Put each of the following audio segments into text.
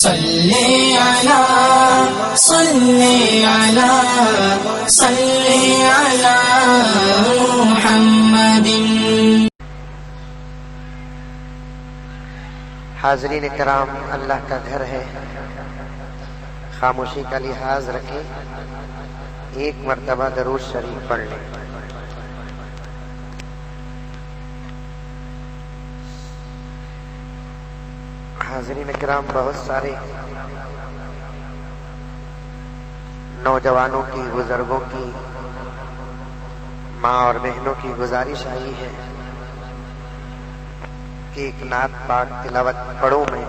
صلی علی محمد۔ حاضرین کرام، اللہ کا گھر ہے، خاموشی کا لحاظ رکھیں، ایک مرتبہ درود شریف پڑھ لیں۔ حاضرین کرام، بہت سارے نوجوانوں کی، بزرگوں کی، ماں اور بہنوں کی گزارش آئی ہے کہ ایک نعت پاک تلاوت پڑھوں میں۔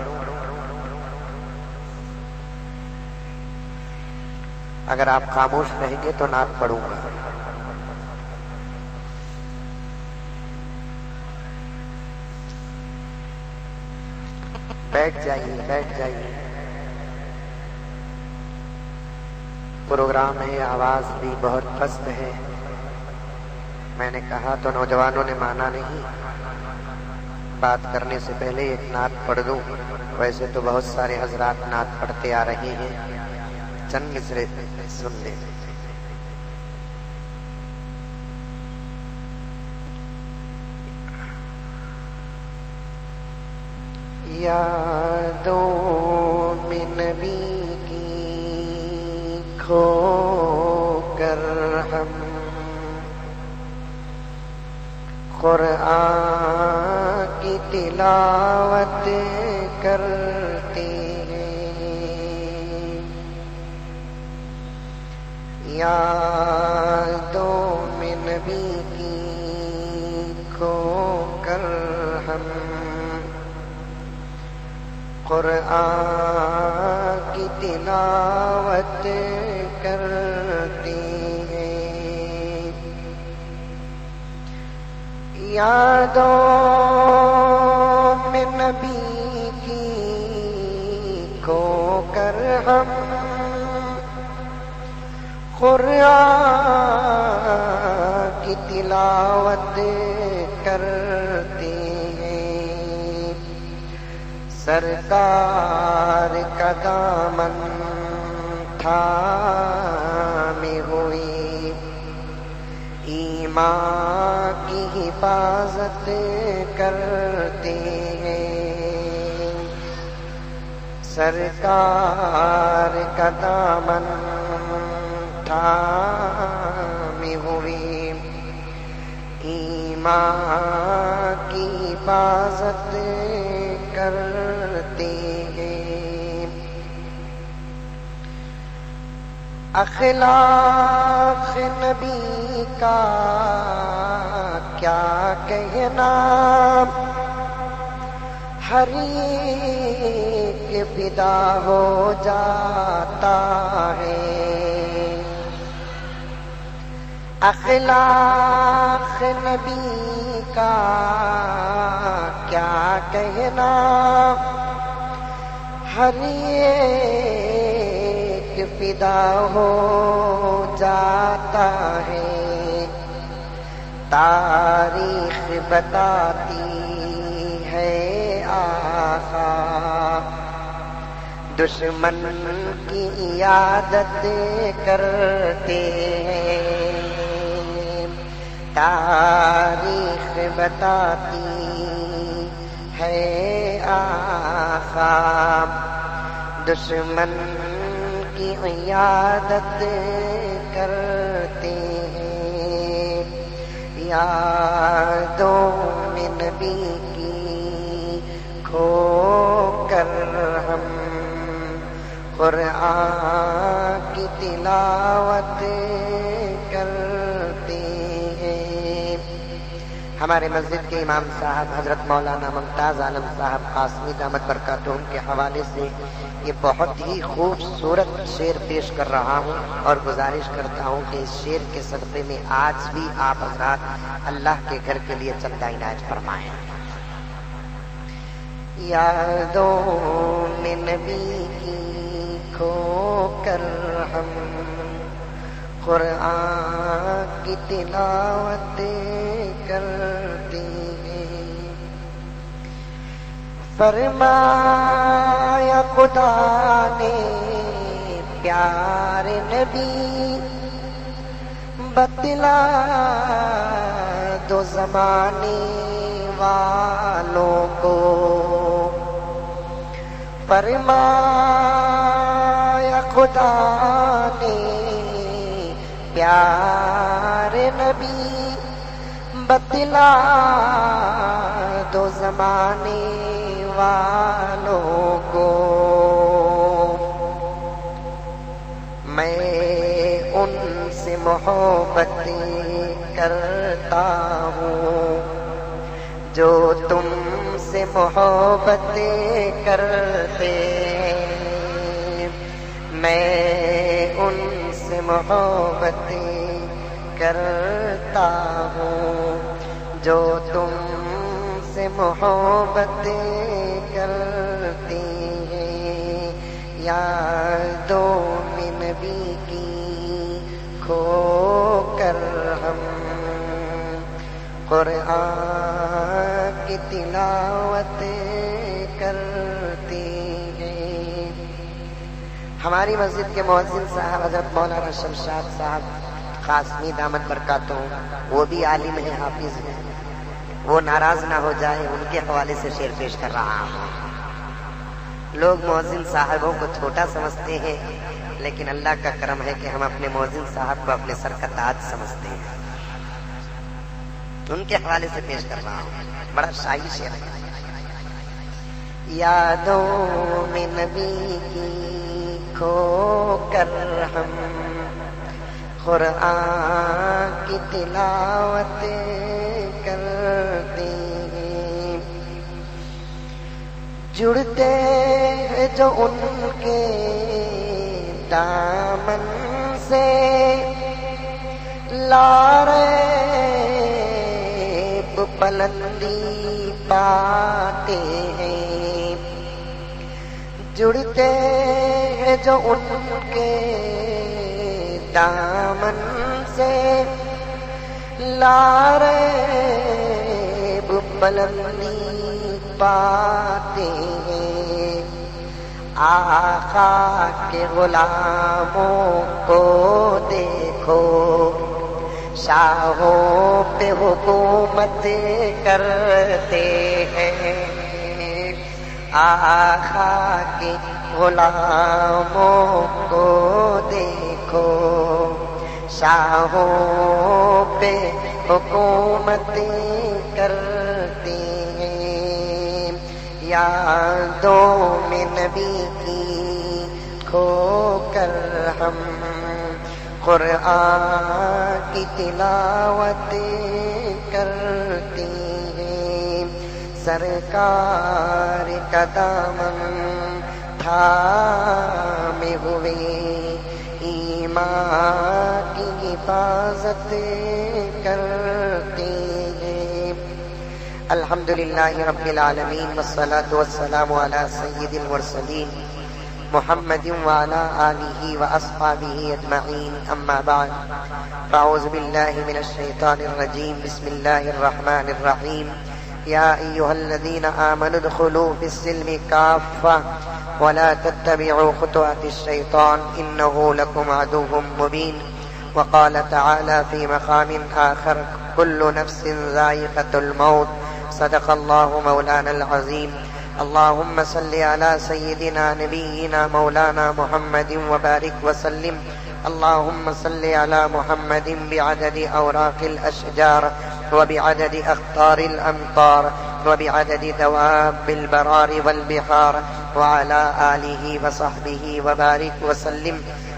اگر آپ خاموش رہیں گے تو نعت پڑھوں گا۔ بیٹھ جائیے، بیٹھ جائیے۔ پروگرام ہے، آواز بھی بہت پست ہے۔ میں نے کہا تو نوجوانوں نے مانا نہیں، بات کرنے سے پہلے ایک نعت پڑھ دوں۔ ویسے تو بہت سارے حضرات نعت پڑھتے آ رہے ہیں، چند مصرے سن لیں۔ یادوں میں نبی کی کھو کر ہم قرآن کی تلاوت کرتے ہیں۔ یادوں میں نبی کی کھو کر ہم قرآن کی تلاوت کرتے ہیں۔ یادوں میں نبی کی کھو کر ہم قرآن کی تلاوت کرتے ہیں۔ سرکار کا دامن تھامے ہوئے ایمان کی حفاظت کرتے ہیں۔ سرکار کا دامن تھامے ہوئے ایمان کی حفاظت کرتے ہیں۔ اخلاق نبی کا کیا کہنا، ہر ایک فدا ہو جاتا ہے۔ اخلاق نبی کا کیا کہنا، ہر ایک فدا ہو جاتا ہے۔ تاریخ بتاتی ہے آقا دشمن کی عیادت کرتے ہیں۔ تاریخ بتاتی ہے آقا دشمن کی عیادت کرتے ہیں۔ یادوں میں نبی کی کھو کر ہم قرآن کی تلاوت کرتے ہیں۔ ہمارے مسجد کے امام صاحب حضرت مولانا ممتاز عالم صاحب قاسمی دامت برکاتہم کے حوالے سے یہ بہت ہی خوبصورت شعر پیش کر رہا ہوں، اور گزارش کرتا ہوں کہ اس شعر کے صدقے میں آج بھی آپ حضرات اللہ کے گھر کے لیے چندہ عنایت فرمائیں۔ یادوں میں نبی کی کھو کر ہم قرآن کی تلاوت کرتے ہیں۔ فرمایا خدا نے پیار نبی بتلا دو زمانے والوں کو، فرمایا خدا نے پیار نبی بتلا دو زمانے والوں کو، میں ان سے محبت کرتا ہوں جو تم سے محبت کرتے ہیں، میں ان سے محبت کرتا ہوں جو تم سے محبت کرتی ہیں، یادوں میں نبی کی کھو کر ہم قرآن کی تلاوت کرتے ہیں۔ ہماری مسجد کے مؤذن صاحب حضرت مولانا شمشاد صاحب قاسمی دامت برکاتہم، وہ بھی عالم ہیں، حافظ ہیں، وہ ناراض نہ ہو جائے، ان کے حوالے سے شعر پیش کر رہا ہوں۔ لوگ مؤذن صاحبوں کو چھوٹا سمجھتے ہیں، لیکن اللہ کا کرم ہے کہ ہم اپنے مؤذن صاحب کو اپنے سر کا تاج سمجھتے ہیں۔ ان کے حوالے سے پیش کر رہا ہوں، بڑا شاعری شعر ہے۔ یادوں میں نبی کی کھو کر ہم قرآن کی تلاوت کرتے ہیں، جڑتے ہیں جو ان کے دامن سے لاریب بلندی پاتے ہیں، جڑتے ہیں جو ان کے دامن سے لاریب بلندی پاتے ہیں، آقا کے غلاموں کو دیکھو شاہوں پہ حکومت کرتے ہیں، آقا کے غلاموں کو دیکھو شاہوں پہ حکومت کرتے ہیں، یادوں میں نبی کی کھو کر ہم قرآن کی تلاوت کرتے ہیں، سرکار کا دامن تھامے ہوئے ایمان کی حفاظت کرتے ہیں۔ الحمدللہ رب العالمین والصلاة والسلام علی سید المرسلین محمد وعلى آلہ واصحابہ اجمعین، اما بعد فاعوذ باللہ من الشیطان الرجیم، بسم اللہ الرحمن الرحیم، یا ایہا الذین آمنوا ادخلوا فی السلم کافہ ولا تتبعوا خطوات الشیطان انہ لکم عدو مبین، وقال تعالی فی مقام آخر کل نفس ذائقۃ الموت، صدق اللہ مولانا العظیم۔ اللهم صل على سيدنا نبينا مولانا محمد وبارك وسلم، اللهم صل على محمد بعدد أوراق الأشجار وبعدد أخطار الأمطار وبعدد دواب البرار والبحار وعلى آله وصحبه وبارك وسلم،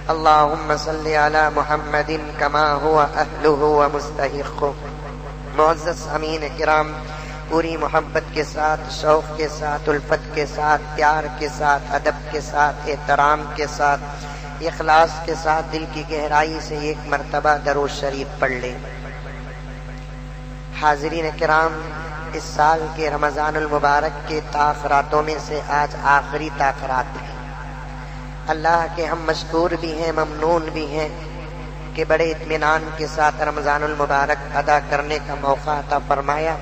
اللهم صل على محمد كما هو أهله ومستحقه۔ معزز امین کرام، پوری محبت کے ساتھ، شوق کے ساتھ، الفت کے ساتھ، پیار کے ساتھ، ادب کے ساتھ، احترام کے ساتھ، اخلاص کے ساتھ دل کی گہرائی سے ایک مرتبہ درود شریف پڑھ لیں۔ حاضرین کرام، اس سال کے رمضان المبارک کے تاخراتوں میں سے آج آخری تاخرات ہے۔ اللہ کے ہم مشکور بھی ہیں، ممنون بھی ہیں کہ بڑے اطمینان کے ساتھ رمضان المبارک ادا کرنے کا موقع عطا فرمایا۔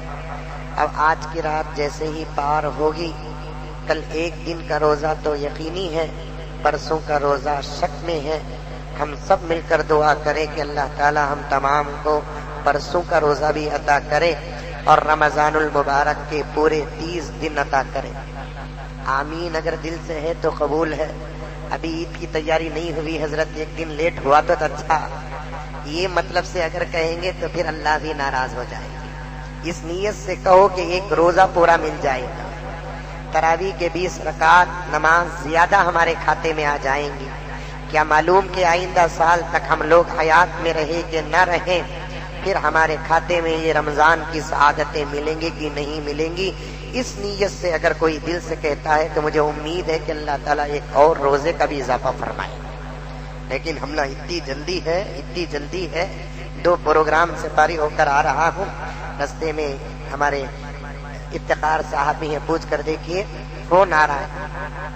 اب آج کی رات جیسے ہی پار ہوگی، کل ایک دن کا روزہ تو یقینی ہے، پرسوں کا روزہ شک میں ہے۔ ہم سب مل کر دعا کریں کہ اللہ تعالی ہم تمام کو پرسوں کا روزہ بھی عطا کرے اور رمضان المبارک کے پورے 30 دن عطا کرے۔ آمین۔ اگر دل سے ہے تو قبول ہے۔ ابھی عید کی تیاری نہیں ہوئی حضرت، ایک دن لیٹ ہوا تو اچھا، یہ مطلب سے اگر کہیں گے تو پھر اللہ بھی ناراض ہو جائے گا۔ اس نیت سے کہو کہ ایک روزہ پورا مل جائے گا، تراویح کے 20 رکعت نماز زیادہ ہمارے کھاتے میں آ جائیں گی۔ کیا معلوم کہ آئندہ سال تک ہم لوگ حیات میں رہے کہ نہ رہیں، پھر ہمارے کھاتے میں یہ رمضان کی سعادتیں ملیں گی کہ نہیں ملیں گی۔ اس نیت سے اگر کوئی دل سے کہتا ہے تو مجھے امید ہے کہ اللہ تعالیٰ ایک اور روزے کا بھی اضافہ فرمائے، لیکن ہم نے اتنی جلدی ہے 2 پروگرام سے فارغ ہو کر آ رہا ہوں، رستے میں ہمارے افتخار صاحب بھی ہیں، پوچھ کر دیکھیے فون آ رہا ہے،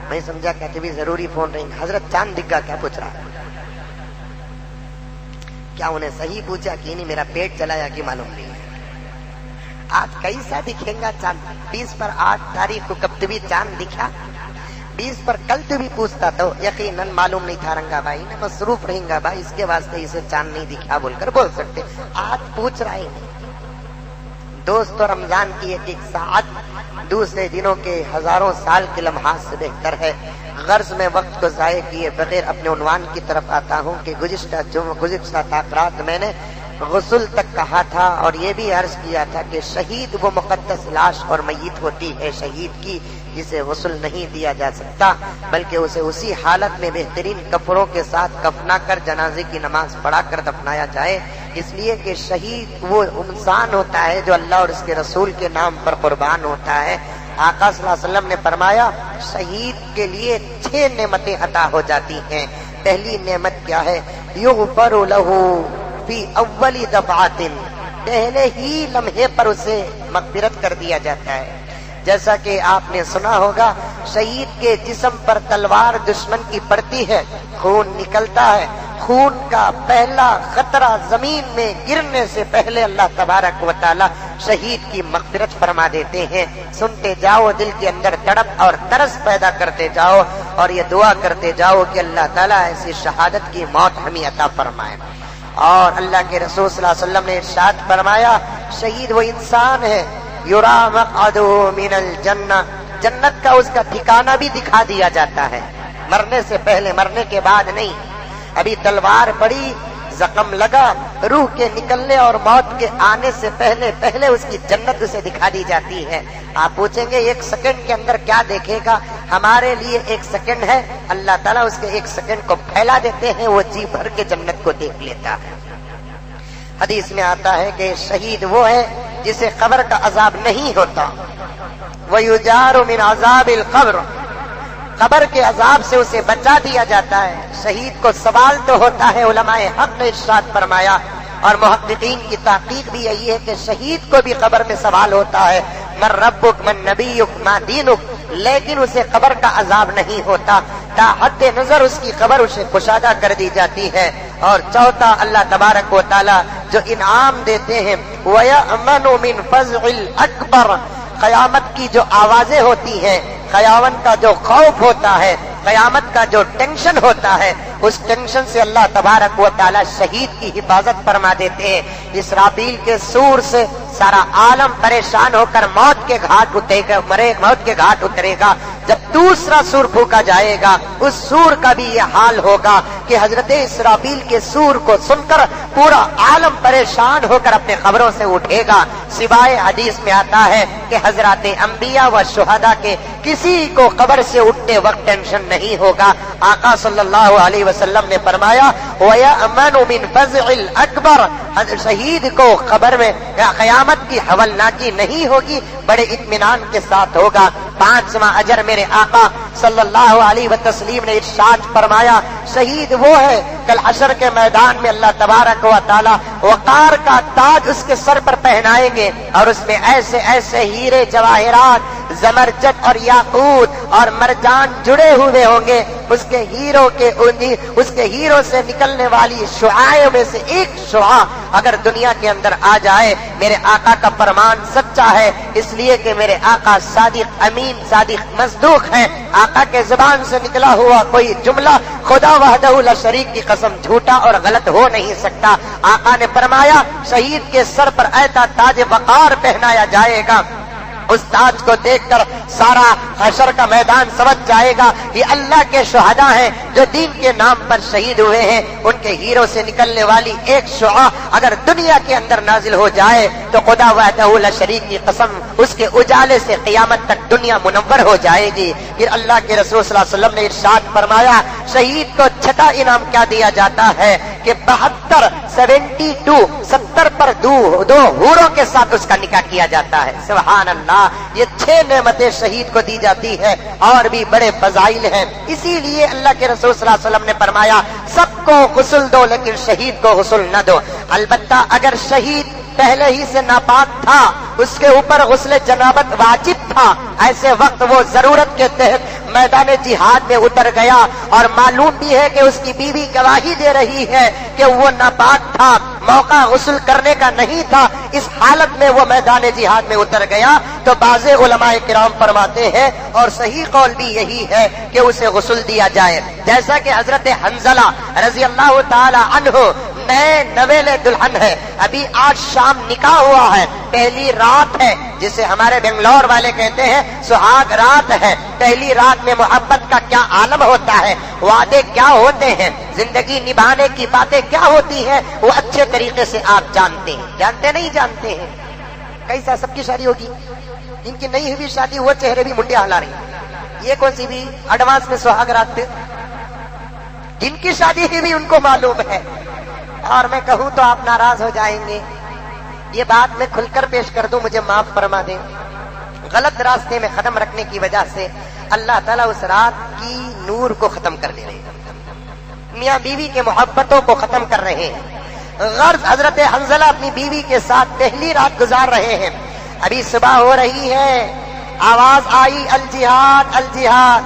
میں سمجھا کہ بھی ضروری فون رہیں گے۔ حضرت چاند دکھ گا کیا پوچھ رہا ہے؟ کیا انہیں صحیح پوچھا کہ نہیں؟ میرا پیٹ چلایا کہ معلوم نہیں۔ آج کیسا دکھیں گا چاند؟ 20 پر 8 تاریخ کو کب بھی چاند دکھا، 20 پر کل تو بھی پوچھتا تو یقیناً معلوم نہیں تھا، رنگا بھائی نے مصروف رہیں گا بھائی، اس کے واسطے اسے چاند نہیں دکھا بول کر بول سکتے۔ آج پوچھ رہے ہیں دوست، رمضان کی ایک ساعت دوسرے دنوں کے ہزاروں سال کے لمحات سے بہتر ہے۔ غرض میں وقت کو ضائع کیے بغیر اپنے عنوان کی طرف آتا ہوں کہ گزشتہ تاخرات میں نے غسل تک کہا تھا اور یہ بھی عرض کیا تھا کہ شہید وہ مقدس لاش اور میت ہوتی ہے شہید کی جسے غسل نہیں دیا جا سکتا، بلکہ اسے اسی حالت میں بہترین کپڑوں کے ساتھ کفنا کر جنازے کی نماز پڑھا کر دفنایا جائے، اس لیے کہ شہید وہ انسان ہوتا ہے جو اللہ اور اس کے رسول کے نام پر قربان ہوتا ہے۔ آقا صلی اللہ علیہ وسلم نے فرمایا شہید کے لیے 6 نعمتیں عطا ہو جاتی ہیں۔ پہلی نعمت کیا ہے؟ یغفر لہ فی اول دفعۃ، پہلے ہی لمحے پر اسے مغفرت کر دیا جاتا ہے۔ جیسا کہ آپ نے سنا ہوگا شہید کے جسم پر تلوار دشمن کی پڑتی ہے، خون نکلتا ہے، خون کا پہلا قطرہ زمین میں گرنے سے پہلے اللہ تبارک و تعالی شہید کی مغفرت فرما دیتے ہیں۔ سنتے جاؤ، دل کے اندر تڑپ اور ترس پیدا کرتے جاؤ اور یہ دعا کرتے جاؤ کہ اللہ تعالیٰ ایسی شہادت کی موت ہمیں عطا فرمائے۔ اور اللہ کے رسول صلی اللہ علیہ وسلم نے ارشاد فرمایا شہید وہ انسان ہے یرا مقعدہ من الجنہ، جنت کا اس کا ٹھکانہ بھی دکھا دیا جاتا ہے، مرنے سے پہلے، مرنے کے بعد نہیں۔ ابھی تلوار پڑی، زخم لگا، روح کے نکلنے اور موت کے آنے سے پہلے اس کی جنت اسے دکھا دی جاتی ہے۔ آپ پوچھیں گے 1 سیکنڈ کے اندر کیا دیکھے گا؟ ہمارے لیے 1 سیکنڈ ہے، اللہ تعالیٰ اس کے 1 سیکنڈ کو پھیلا دیتے ہیں، وہ جی بھر کے جنت کو دیکھ لیتا ہے۔ حدیث میں آتا ہے کہ شہید وہ ہے جسے قبر کا عذاب نہیں ہوتا، وَيُجَارُ مِنْ عَذَابِ الْقَبْرِ، قبر کے عذاب سے اسے بچا دیا جاتا ہے۔ شہید کو سوال تو ہوتا ہے، علماء حق نے ارشاد فرمایا اور محققین کی تحقیق بھی یہی ہے کہ شہید کو بھی قبر میں سوال ہوتا ہے، من ربک من نبیک ما دینک، لیکن اسے قبر کا عذاب نہیں ہوتا، تا حد نظر اس کی قبر اسے کشادہ کر دی جاتی ہے۔ اور چوتھا اللہ تبارک و تعالی جو انعام دیتے ہیں وَيَأْمَنُ مِنْ فَزْعِ الْأَكْبَرِ، قیامت کی جو آوازیں ہوتی ہیں، قیامت کا جو خوف ہوتا ہے، قیامت کا جو ٹینشن ہوتا ہے، اس ٹینشن سے اللہ تبارک و تعالی شہید کی حفاظت فرما دیتے ہیں۔ اسرافیل کے سور سے سارا عالم پریشان ہو کر موت کے گھاٹ اترے گا۔ جب دوسرا سور پھونکا جائے گا اس سور کا بھی یہ حال ہوگا کہ حضرت اسرافیل کے سور کو سن کر پورا عالم پریشان ہو کر اپنے قبروں سے اٹھے گا، سوائے حدیث میں آتا ہے کہ حضرات انبیاء و شہداء کے کسی کو قبر سے اٹھتے وقت ٹینشن نہیں ہوگا۔ آقا صلی اللہ علیہ وسلم نے فرمایا وَيَأْمَنُ مِنْ فَزْعِ الْأَكْبَرِ، شہید کو قبر میں قیامت کی حولناکی نہیں ہوگی، بڑے اطمینان کے ساتھ ہوگا۔ 5واں اجر میرے آقا صلی اللہ علیہ وسلم نے ارشاد فرمایا شہید وہ ہے کل حشر کے میدان میں اللہ تبارک و تعالی وقار کا تاج اس کے سر پر پہنائیں گے اور اس میں ایسے ایسے ہیرے جواہرات زمرجد اور یاقوت اور مرجان جڑے ہوئے ہوں گے، اس کے ہیرو سے نکلنے والی شعاعوں میں سے ایک شعاع اگر دنیا کے اندر آ جائے، میرے آقا کا فرمان سچا ہے، اس لیے کہ میرے آقا صادق امین صادق مصدوق ہے۔ آقا کے زبان سے نکلا ہوا کوئی جملہ خدا وحدہ لا شریک کی قسم جھوٹا اور غلط ہو نہیں سکتا۔ آقا نے فرمایا شہید کے سر پر ایسا تاج وقار پہنایا جائے گا، اس تاج کو دیکھ کر سارا حشر کا میدان سمجھ جائے گا یہ اللہ کے شہداء ہیں جو دین کے نام پر شہید ہوئے ہیں۔ ان کے ہیرو سے نکلنے والی ایک شعاع اگر دنیا کے اندر نازل ہو جائے تو خدا وحدہ لا شریک کی قسم اس کے اجالے سے قیامت تک دنیا منور ہو جائے گی۔ پھر اللہ کے رسول صلی اللہ علیہ وسلم نے ارشاد فرمایا شہید کو چھٹا انعام کیا دیا جاتا ہے کہ 70 پر دو حوروں کے ساتھ اس کا نکاح کیا جاتا ہے۔ سبحان اللہ، یہ 6 نعمتیں شہید کو دی جاتی ہے اور بھی بڑے فضائل ہیں۔ اسی لیے اللہ کے رسول صلی اللہ علیہ وسلم نے فرمایا سب کو غسل دو لیکن شہید کو غسل نہ دو۔ البتہ اگر شہید پہلے ہی سے ناپاک تھا، اس کے اوپر غسل جنابت واجب تھا، ایسے وقت وہ ضرورت کے تحت میدان جہاد میں اتر گیا اور معلوم بھی ہے کہ اس کی بیوی گواہی دے رہی ہے کہ وہ ناپاک تھا، موقع غسل کرنے کا نہیں تھا، اس حالت میں وہ میدان جہاد میں اتر گیا تو بعض علماء کرام فرماتے ہیں اور صحیح قول بھی یہی ہے کہ اسے غسل دیا جائے، جیسا کہ حضرت حنظلہ رضی اللہ تعالی عنہ نئے نویلے دلہن ہے، ابھی آج شام نکاح ہوا ہے، پہلی رات ہے جسے ہمارے بنگلور والے کہتے ہیں سہاگ رات ہے۔ پہلی رات میں محبت کا کیا عالم ہوتا ہے، وعدے کیا ہوتے ہیں، زندگی نبھانے کی باتیں کیا ہوتی ہیں، وہ اچھے طریقے سے آپ جانتے ہیں، جانتے نہیں جانتے ہیں۔ کیسا سب کی شادی ہوگی، جن کی نہیں ہوئی شادی وہ چہرے بھی منڈے ہلا رہی ہیں، یہ کون سی بھی ایڈوانس میں سہاگ رات پہ، جن کی شادی ہی بھی ان کو معلوم ہے۔ اور میں کہوں تو آپ ناراض ہو جائیں گے، یہ بات میں کھل کر پیش کر دوں، مجھے معاف فرما دیں، غلط راستے میں قدم رکھنے کی وجہ سے اللہ تعالیٰ اس رات کی نور کو ختم کر دے رہے ہیں، میاں بیوی کے محبتوں کو ختم کر رہے ہیں۔ غرض حضرت حنظلہ اپنی بیوی کے ساتھ پہلی رات گزار رہے ہیں، ابھی صبح ہو رہی ہے، آواز آئی الجہاد الجہاد۔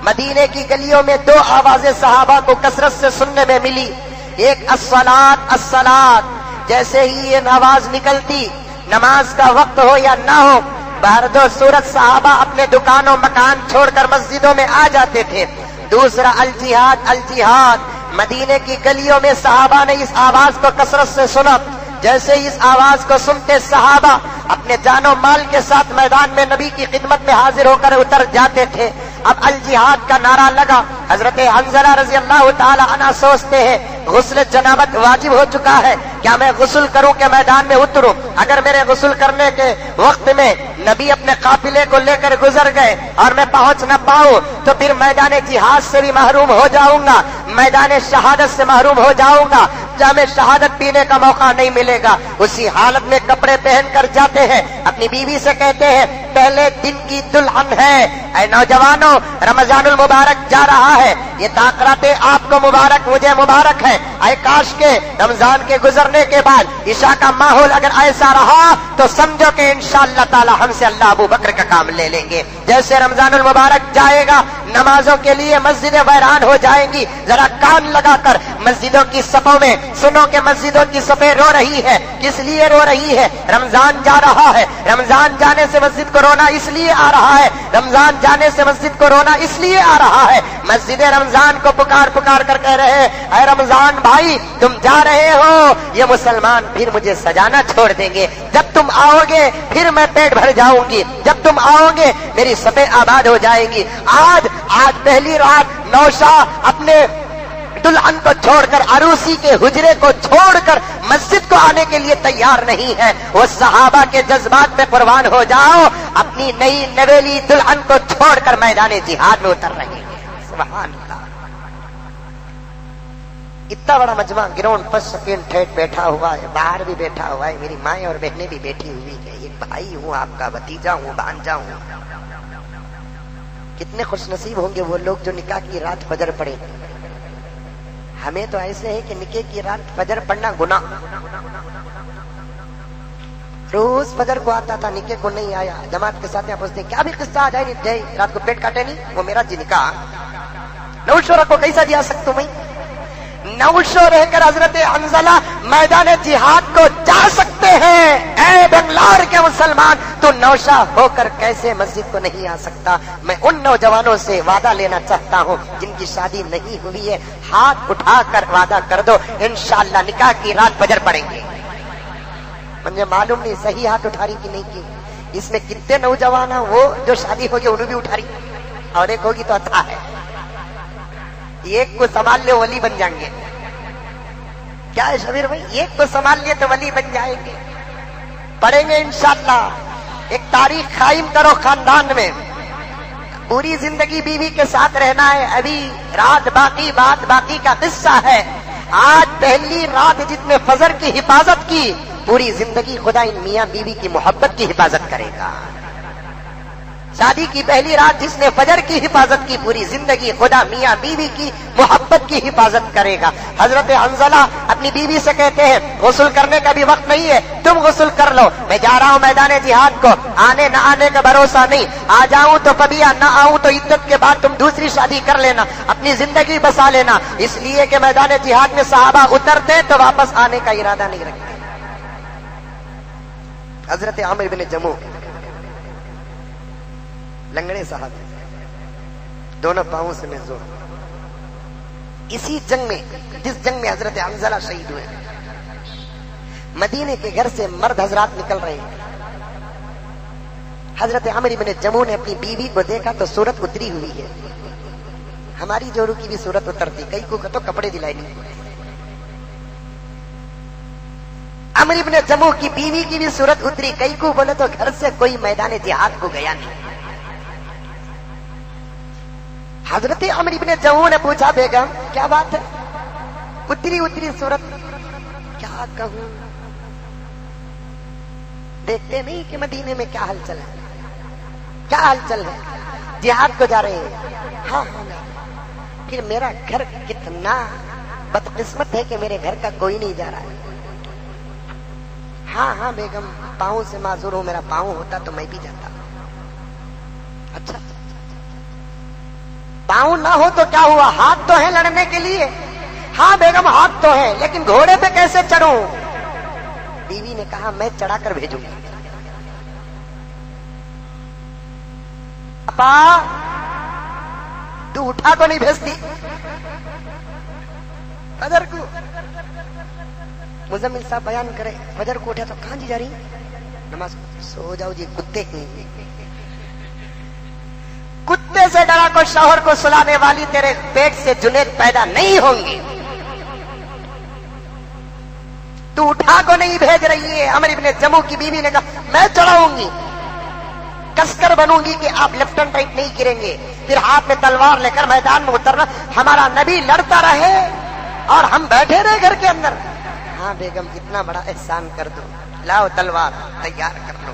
مدینے کی گلیوں میں 2 آوازیں صحابہ کو کثرت سے سننے میں ملی، ایک الصلاۃ الصلاۃ، جیسے ہی یہ آواز نکلتی نماز کا وقت ہو یا نہ ہو بہر و صورت صحابہ اپنے دکانوں مکان چھوڑ کر مسجدوں میں آ جاتے تھے۔ دوسرا الجہاد الجہاد، مدینے کی گلیوں میں صحابہ نے اس آواز کو کثرت سے سنا، جیسے اس آواز کو سنتے صحابہ اپنے جان و مال کے ساتھ میدان میں نبی کی خدمت میں حاضر ہو کر اتر جاتے تھے۔ اب الجہاد کا نعرہ لگا، حضرت حنظلہ رضی اللہ تعالی عنہ سوچتے ہیں غسل جنابت واجب ہو چکا ہے، کیا میں غسل کروں کہ میدان میں اتروں؟ اگر میرے غسل کرنے کے وقت میں نبی اپنے قافلے کو لے کر گزر گئے اور میں پہنچ نہ پاؤں تو پھر میدان جہاد سے بھی محروم ہو جاؤں گا، میدان شہادت سے محروم ہو جاؤں گا، جہاں میں شہادت پینے کا موقع نہیں ملے گا۔ اسی حالت میں کپڑے پہن کر جاتے ہیں، اپنی بیوی سے کہتے ہیں پہلے دن کی دلہن ہے، اے نوجوانوں رمضان المبارک جا رہا ہے، یہ تاکراتیں آپ کو مبارک مجھے مبارک ہے، اے کاش کے رمضان کے گزرنے کے بعد عشاء کا ماحول اگر ایسا رہا تو سمجھو کہ انشاءاللہ تعالی ہم سے اللہ ابو بکر کا کام لے لیں گے۔ جیسے رمضان المبارک جائے گا نمازوں کے لیے مسجدیں ویران ہو جائیں گی، ذرا کان لگا کر مسجدوں کی صفوں میں سنو کہ مسجدوں کی صفیں رو رہی ہے، کس لیے رو رہی ہے؟ رمضان جا رہا ہے، رمضان جانے سے مسجد کو رونا اس لیے آ رہا ہے، رمضان جانے سے مسجد کو رونا اس لیے آ رہا ہے۔ مسجد رمضان کو پکار پکار کر کہہ رہے ہیں اے رمضان بھائی تم جا رہے ہو، یہ مسلمان پھر مجھے سجانا چھوڑ دیں گے، جب تم آؤ گے پھر میں پیٹ بھر جاؤں گی، جب تم آؤ گے میری صفیں آباد ہو جائیں گی۔ آج پہلی رات نوشا اپنے دلہن کو چھوڑ کر عروسی کے حجرے کو چھوڑ کر مسجد کو آنے کے لیے تیار نہیں ہے۔ وہ صحابہ کے جذبات پہ قربان ہو جاؤ، اپنی نئی نویلی دلہن کو چھوڑ کر میدان جہاد میں اتر رہے ہیں۔ سبحان اللہ، اتنا بڑا مجمع گراؤنڈ پر سیکنڈ تھرڈ بیٹھا ہوا ہے، باہر بھی بیٹھا ہوا ہے، میری مائیں اور بہنیں بھی بیٹھی ہوئی ہے، ایک بھائی ہوں، آپ کا بھتیجا ہوں، بھانجا ہوں۔ کتنے خوش نصیب ہوں گے وہ لوگ جو نکاح کی رات فجر پڑے۔ ہمیں تو ایسے ہے کہ نکاح کی رات فجر پڑھنا گناہ، روز فجر کو آتا تھا، نکاح کو نہیں آیا، جماعت کے ساتھ پوچھتے کیا بھی قصہ آ جائے نہیں جائے، رات کو پیٹ کاٹے نہیں، وہ میرا جی نکاح نوشورہ کو کیسا جا سکتا میں؟ نوشو رہ کر حضرت حنظلہ میدان جہاد کو جا سکتے ہیں۔ اے بنگلور کے مسلمان، تو نوشا ہو کر کیسے مسجد کو نہیں آ سکتا؟ میں ان نوجوانوں سے وعدہ لینا چاہتا ہوں جن کی شادی نہیں ہوئی ہے، ہاتھ اٹھا کر وعدہ کر دو انشاءاللہ نکاح کی رات فجر پڑیں گے۔ مجھے معلوم نہیں صحیح ہاتھ اٹھا رہی کہ نہیں کی، اس میں کتنے نوجوان ہیں وہ جو شادی ہوگی انہوں بھی اٹھا رہی، اور ایک ہوگی تو اچھا ہے، ایک کو سنبھال لے ولی بن جائیں گے۔ کیا ہے شبیر بھائی؟ ایک کو سنبھال لیے تو ولی بن جائیں گے، پڑھیں گے انشاءاللہ۔ ایک تاریخ قائم کرو خاندان میں، پوری زندگی بیوی کے ساتھ رہنا ہے، ابھی رات باقی، بات باقی کا قصہ ہے۔ آج پہلی رات جس نے فجر کی حفاظت کی، پوری زندگی خدا ان میاں بیوی کی محبت کی حفاظت کرے گا۔ شادی کی پہلی رات جس نے فجر کی حفاظت کی، پوری زندگی خدا میاں بیوی کی محبت کی حفاظت کرے گا۔ حضرت حنظلہ اپنی بیوی سے کہتے ہیں غسل کرنے کا بھی وقت نہیں ہے، تم غسل کر لو، میں جا رہا ہوں میدان جہاد کو، آنے نہ آنے کا بھروسہ نہیں، آ جاؤں تو کبھی نہ آؤں تو عدت کے بعد تم دوسری شادی کر لینا، اپنی زندگی بسا لینا، اس لیے کہ میدان جہاد میں صحابہ اترتے تو واپس آنے کا ارادہ نہیں رکھتے۔ حضرت عمرو بن جموح لنگڑے صاحب دونوں پاؤں سے محظوظ، اسی جنگ میں جس جنگ میں حضرت حنظلہ شہید ہوئے، مدینے کے گھر سے مرد حضرات نکل رہے ہیں، حضرت عمرو بن جموح نے اپنی بیوی کو دیکھا تو صورت اتری ہوئی ہے، ہماری جوڑوں کی بھی صورت اترتی، کئی کو تو کپڑے دلائے نہیں، عمرو بن جموح کی بیوی کی بھی صورت اتری، کئی کو بولے تو گھر سے کوئی میدان جہاد کو گیا نہیں۔ حضرت عمرو بن جموح نے پوچھا بیگم کیا بات ہے، اتری صورت، کیا کہوں، دیکھتے نہیں کہ مدینے میں کیا ہلچل ہے، کیا ہلچل ہے، جہاد کو جا رہے ہیں، ہاں پھر میرا گھر کتنا بدقسمت ہے کہ میرے گھر کا کوئی نہیں جا رہا ہے، ہاں بیگم پاؤں سے معذور ہوں، میرا پاؤں ہوتا تو میں بھی جاتا۔ اچھا پاؤں نہ ہو تو کیا ہوا، ہاتھ تو ہے لڑنے کے لیے، ہاں بیگم ہاتھ تو ہے، لیکن گھوڑے پہ کیسے چڑھوں؟ بیوی نے کہا میں چڑھا کر بھیجوں گی۔ ابا تو اٹھا تو نہیں بھیجتی؟ فجر کو مزمل صاحب بیان کرے، فجر کو اٹھا تو کہاں جی جا رہی؟ نماز، سو جاؤ جی، کتے کتے سے ڈرا کو شوہر کو سلانے والی تیرے پیٹ سے جنید پیدا نہیں ہوں گی، تو اٹھا کو نہیں بھیج رہی ہے۔ عمرو بن جموح کی بیوی نے کہا میں چڑھاؤں گی، کس کر بنوں گی کہ آپ لیفٹ اینڈ رائٹ نہیں گریں گے، پھر ہاتھ میں تلوار لے کر میدان میں اترنا، ہمارا نبی لڑتا رہے اور ہم بیٹھے رہے گھر کے اندر۔ ہاں بیگم اتنا بڑا احسان کر دو، لاؤ تلوار تیار کر لو۔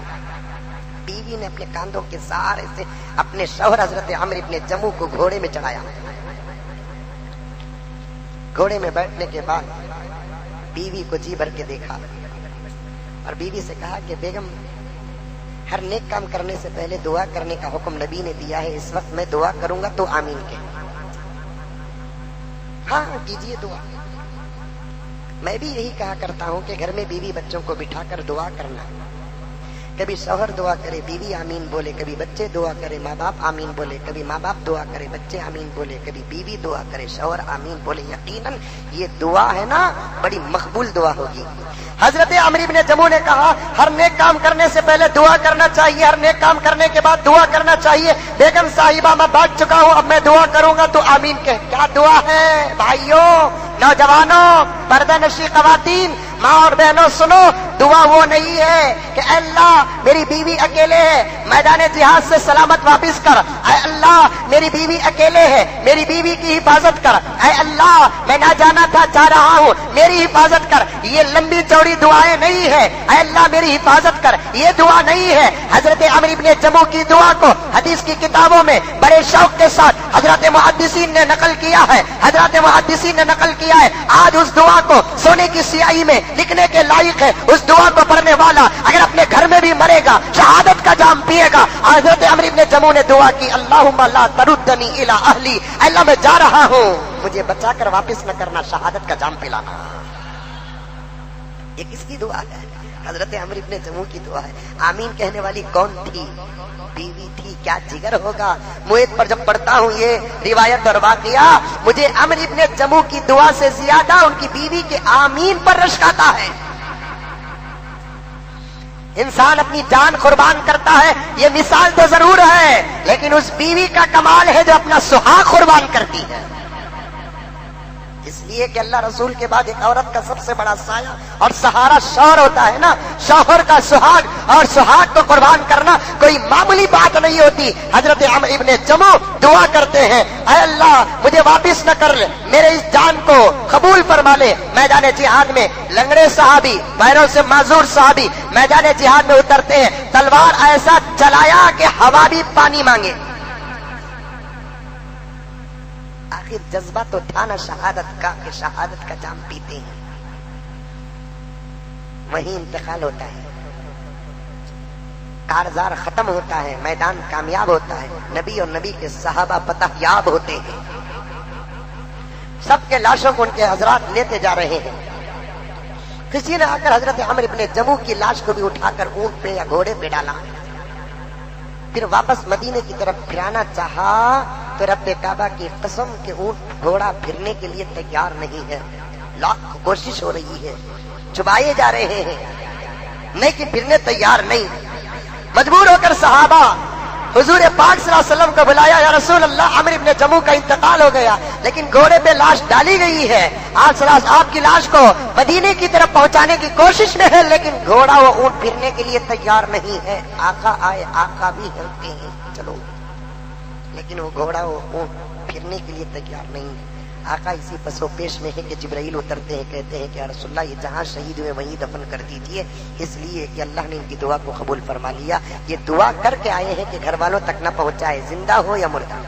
بیوی نے اپنے کاندھوں کے سہارے سے اپنے شوہر حضرت عمرو بن جموح کو گھوڑے میں چڑھایا۔ گھوڑے میں بیٹھنے کے بعد بیوی کو جی بھر کے دیکھا اور بیوی سے کہا کہ بیگم ہر نیک کام کرنے سے پہلے دعا کرنے کا حکم نبی نے دیا ہے، اس وقت میں دعا کروں گا تو آمین کہ ہاں کیجیے دعا۔ میں بھی یہی کہا کرتا ہوں کہ گھر میں بیوی بچوں کو بٹھا کر دعا کرنا، کبھی شوہر دعا کرے بیوی آمین بولے، کبھی بچے دعا کرے ماں باپ آمین بولے، کبھی ماں باپ دعا کرے بچے آمین بولے، کبھی بیوی دعا کرے شوہر آمین بولے، یقیناً یہ دعا ہے نا بڑی مقبول دعا ہوگی۔ حضرت عمرو بن جموح نے کہا ہر نیک کام کرنے سے پہلے دعا کرنا چاہیے، ہر نیک کام کرنے کے بعد دعا کرنا چاہیے۔ بیگم صاحبہ میں بیٹھ چکا ہوں، اب میں دعا کروں گا تو آمین کہے۔ کیا دعا ہے بھائیوں، نوجوانوں، پردہ نشی خواتین، ماں اور بہنوں سنو، دعا وہ نہیں ہے کہ اے اللہ میری بیوی اکیلے ہے میدان جہاد سے سلامت واپس کر، اے اللہ میری بیوی اکیلے ہے میری بیوی کی حفاظت کر، اے اللہ میں نہ جانا تھا چاہ رہا ہوں میری حفاظت کر۔ یہ لمبی چوڑی دعائیں نہیں ہے، اے اللہ میری حفاظت کر، یہ دعا نہیں ہے۔ حضرت عمرو بن جموح کی دعا کو حدیث کی کتابوں میں بڑے شوق کے ساتھ حضرت محدثین نے نقل کیا ہے، حضرت محدثین نے نقل کیا ہے۔ آج اس دعا کو سونے کی سیاہی میں لکھنے کے لائق ہے، اس دعا کو پڑھنے والا اگر اپنے گھر میں بھی مرے گا شہادت کا جام پیے گا. حضرت عمرو بن جموح نے دعا کی اللہم لا تردنی الی اہلی، اللہ میں جا رہا ہوں مجھے بچا کر واپس نہ کرنا، شہادت کا جام پلانا. یہ کس کی دعا ہے؟ حضرت عمرو بن جموح کی دعا ہے. آمین کہنے والی کون تھی؟ بیوی تھی. کیا جگر ہوگا. موعد پر جب پڑھتا ہوں یہ روایت اور واقعہ مجھے عمرو بن جموح کی دعا سے زیادہ ان کی بیوی کے آمین پر رشک آتا ہے. انسان اپنی جان قربان کرتا ہے یہ مثال تو ضرور ہے، لیکن اس بیوی کا کمال ہے جو اپنا سہاگ قربان کرتی ہے. اس لیے کہ اللہ رسول کے بعد ایک عورت کا سب سے بڑا سایہ اور سہارا شوہر ہوتا ہے نا. شوہر کا سہاگ اور سہاگ کو قربان کرنا کوئی معمولی بات نہیں ہوتی. حضرت عمرو بن جموح دعا کرتے ہیں اے اللہ مجھے واپس نہ کر لے، میرے اس جان کو قبول فرما لے. میدان جہاد میں لنگڑے صحابی، پیروں سے معذور صحابی میدان جہاد میں اترتے ہیں، تلوار ایسا چلایا کہ ہوا بھی پانی مانگے. آخر جذبہ تو تھا نا شہادت کا کہ شہادت کا جام پیتے ہیں. وہیں انتقال ہوتا ہے، کارزار ختم ہوتا ہے، میدان کامیاب ہوتا ہے، نبی اور نبی کے صحابہ فتح یاب ہوتے ہیں. سب کے لاشوں کو ان کے حضرات لیتے جا رہے ہیں. کسی نے آ کر حضرت عمرو بن جموح کی لاش کو بھی اٹھا کر اونٹ پہ یا گھوڑے پہ ڈالا، پھر واپس مدینے کی طرف پھرانا چاہا تو رب کعبہ کی قسم کہ اونٹ گھوڑا پھرنے کے لیے تیار نہیں ہے. لاکھ کوشش ہو رہی ہے، چبائے جا رہے ہیں لیکن پھرنے تیار نہیں. مجبور ہو کر صحابہ حضور پاک صلی اللہ علیہ وسلم کو بلایا، یا رسول اللہ عمرو بن جموح کا انتقال ہو گیا لیکن گھوڑے پہ لاش ڈالی گئی ہے، آپ کی لاش کو مدینے کی طرف پہنچانے کی کوشش میں ہے لیکن گھوڑا وہ اونٹ پھرنے کے لیے تیار نہیں ہے. آقا آئے، آقا بھی ہلتے ہیں چلو، لیکن وہ گھوڑا وہ اونٹ پھرنے کے لیے تیار نہیں ہے. آقا اسی پسو پیش میں ہے کہ جبرائیل اترتے ہیں، کہتے ہیں کہ یا رسول اللہ یہ جہاں شہید ہوئے وہیں دفن کر دیجیے، اس لیے کہ اللہ نے ان کی دعا کو قبول فرما لیا. یہ دعا کر کے آئے ہیں کہ گھر والوں تک نہ پہنچائے، زندہ ہو یا مردہ.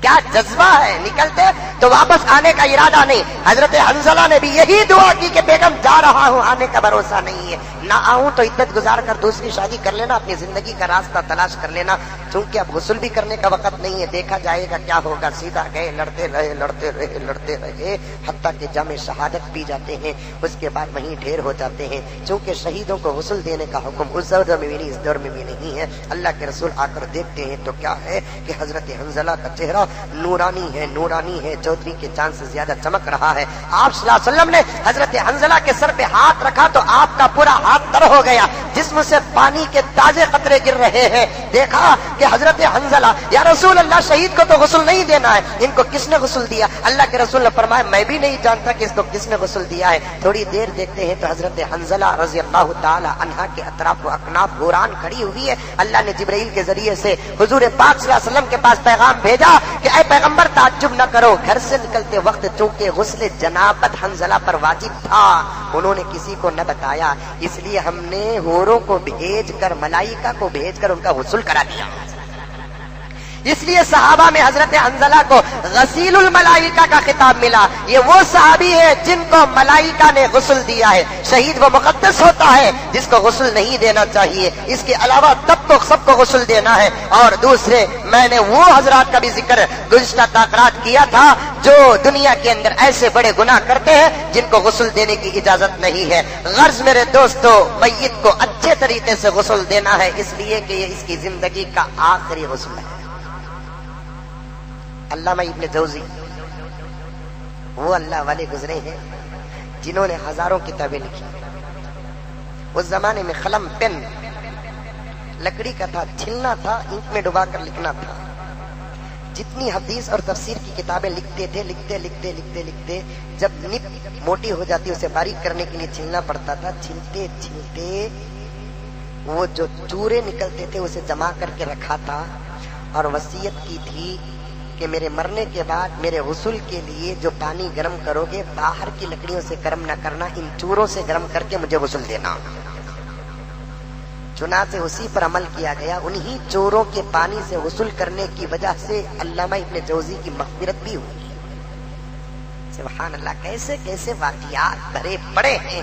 کیا جذبہ ہے. نکلتے تو واپس آنے کا ارادہ نہیں. حضرت حنظلہ نے بھی یہی دعا کی کہ بیگم جا رہا ہوں، آنے کا بھروسہ نہیں ہے، نہ آؤں تو عدت گزار کر دوسری شادی کر لینا، اپنی زندگی کا راستہ تلاش کر لینا، چونکہ اب غسل بھی کرنے کا وقت نہیں ہے، دیکھا جائے گا کیا ہوگا. سیدھا گئے، لڑتے رہے لڑتے رہے لڑتے رہے حتیٰ کہ جام شہادت پی جاتے ہیں. اس کے بعد وہیں ڈھیر ہو جاتے ہیں. چونکہ شہیدوں کو غسل دینے کا حکم اس دور میں بھی نہیں، اس دور میں بھی نہیں ہے. اللہ کے رسول آ کر دیکھتے ہیں تو کیا ہے کہ حضرت حنظلہ کا چہرہ نورانی ہے، نورانی ہے، چودھری کے چاند سے زیادہ چمک رہا ہے. آپ صلی اللہ علیہ وسلم نے حضرت حنظلہ کے سر پہ ہاتھ رکھا تو آپ کا پورا ہاتھ تر ہو گیا، جسم سے پانی کے تازے قطرے گر رہے ہیں. دیکھا کہ حضرت حنظلہ یا رسول اللہ شہید کو تو غسل نہیں دینا ہے، ان کو کس نے غسل دیا؟ اللہ کے رسول نے فرمایا میں بھی نہیں جانتا کہ اس کو کس نے غسل دیا ہے. تھوڑی دیر دیکھتے ہیں تو حضرت حنظلہ رضی اللہ تعالی عنہا کے اطراف و اکناف حوران کھڑی ہوئی ہے. اللہ نے جبرائیل کے ذریعے سے حضور پاک صلی اللہ علیہ وسلم کے پاس پیغام بھیجا کہ اے پیغمبر تعجب نہ کرو، گھر سے نکلتے وقت چونکہ غسل جنابت حنظلہ پر واجب تھا انہوں نے کسی کو نہ بتایا، اس لیے ہم نے حوروں کو بھیج کر، ملائکہ کو بھیج کر ان کا غسل کرا دیا. اس لیے صحابہ میں حضرت حنظلہ کو غسیل الملائکہ کا خطاب ملا. یہ وہ صحابی ہے جن کو ملائکہ نے غسل دیا ہے. شہید وہ مقدس ہوتا ہے جس کو غسل نہیں دینا چاہیے، اس کے علاوہ تب تو سب کو غسل دینا ہے. اور دوسرے میں نے وہ حضرات کا بھی ذکر گزشتہ تقرات کیا تھا جو دنیا کے اندر ایسے بڑے گناہ کرتے ہیں جن کو غسل دینے کی اجازت نہیں ہے. غرض میرے دوستو میت کو اچھے طریقے سے غسل دینا ہے، اس لیے کہ یہ اس کی زندگی کا آخری غسل ہے. علامہ ابن جوزی وہ اللہ والے گزرے ہیں جنہوں نے ہزاروں کتابیں لکھی. اس زمانے میں قلم پین لکڑی کا تھا، چھلنا تھا، انک میں ڈبا کر لکھنا تھا. جتنی حدیث اور تفسیر کی کتابیں لکھتے تھے، لکھتے لکھتے لکھتے لکھتے جب نب موٹی ہو جاتی اسے باریک کرنے کے لیے چھلنا پڑتا تھا. چھلتے چھلتے وہ جو چورے نکلتے تھے اسے جمع کر کے رکھا تھا اور وصیت کی تھی کہ میرے مرنے کے بعد میرے غسل کے لیے جو پانی گرم کرو گے باہر کی لکڑیوں سے گرم نہ کرنا، ان چوروں سے گرم کر کے مجھے غسل دینا. چنانچہ اسی پر عمل کیا گیا. انہی چوروں کے پانی سے غسل کرنے کی وجہ سے علامہ ابن جوزی کی مغفرت بھی ہوئی. سبحان اللہ، کیسے کیسے واقعات بھرے پڑے ہیں.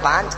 5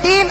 3,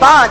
5।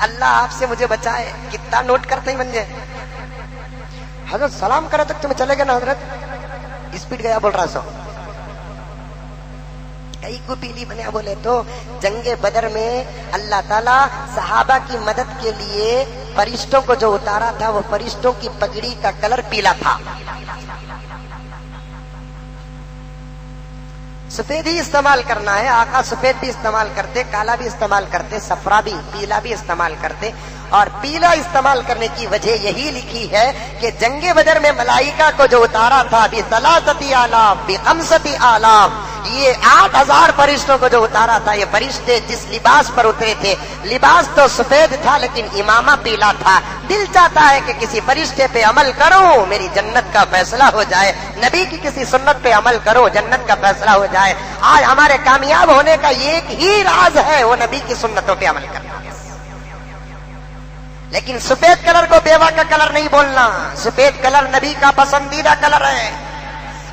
اللہ آپ سے مجھے بچائے، کتنا نوٹ کرتے ہی بن جائے. حضرت سلام کرے تک تمہیں چلے گا نا حضرت، اسپیڈ گیا بول رہا سو کئی کو پیلی بنیا بولے تو. جنگ بدر میں اللہ تعالیٰ صحابہ کی مدد کے لیے فرشتوں کو جو اتارا تھا وہ فرشتوں کی پگڑی کا کلر پیلا تھا. سفید ہی استعمال کرنا ہے. آقا سفید بھی استعمال کرتے، کالا بھی استعمال کرتے، صفرا بھی، پیلا بھی استعمال کرتے. اور پیلا استعمال کرنے کی وجہ یہی لکھی ہے کہ جنگ بدر میں ملائکہ کو جو اتارا تھا بثلاثتی آلاف بخمستی آلاف، یہ 8000 فرشتوں کو جو اتارا تھا، یہ فرشتے جس لباس پر اترے تھے لباس تو سفید تھا لیکن امامہ پیلا تھا. دل چاہتا ہے کہ کسی فرشتے پہ عمل کرو میری جنت کا فیصلہ ہو جائے، نبی کی کسی سنت پہ عمل کرو جنت کا فیصلہ ہو جائے. آج ہمارے کامیاب ہونے کا یہ ایک ہی راز ہے، وہ نبی کی سنتوں پہ عمل کرنا. لیکن سفید کلر کو بیوہ کا کلر نہیں بولنا. سفید کلر نبی کا پسندیدہ کلر ہے.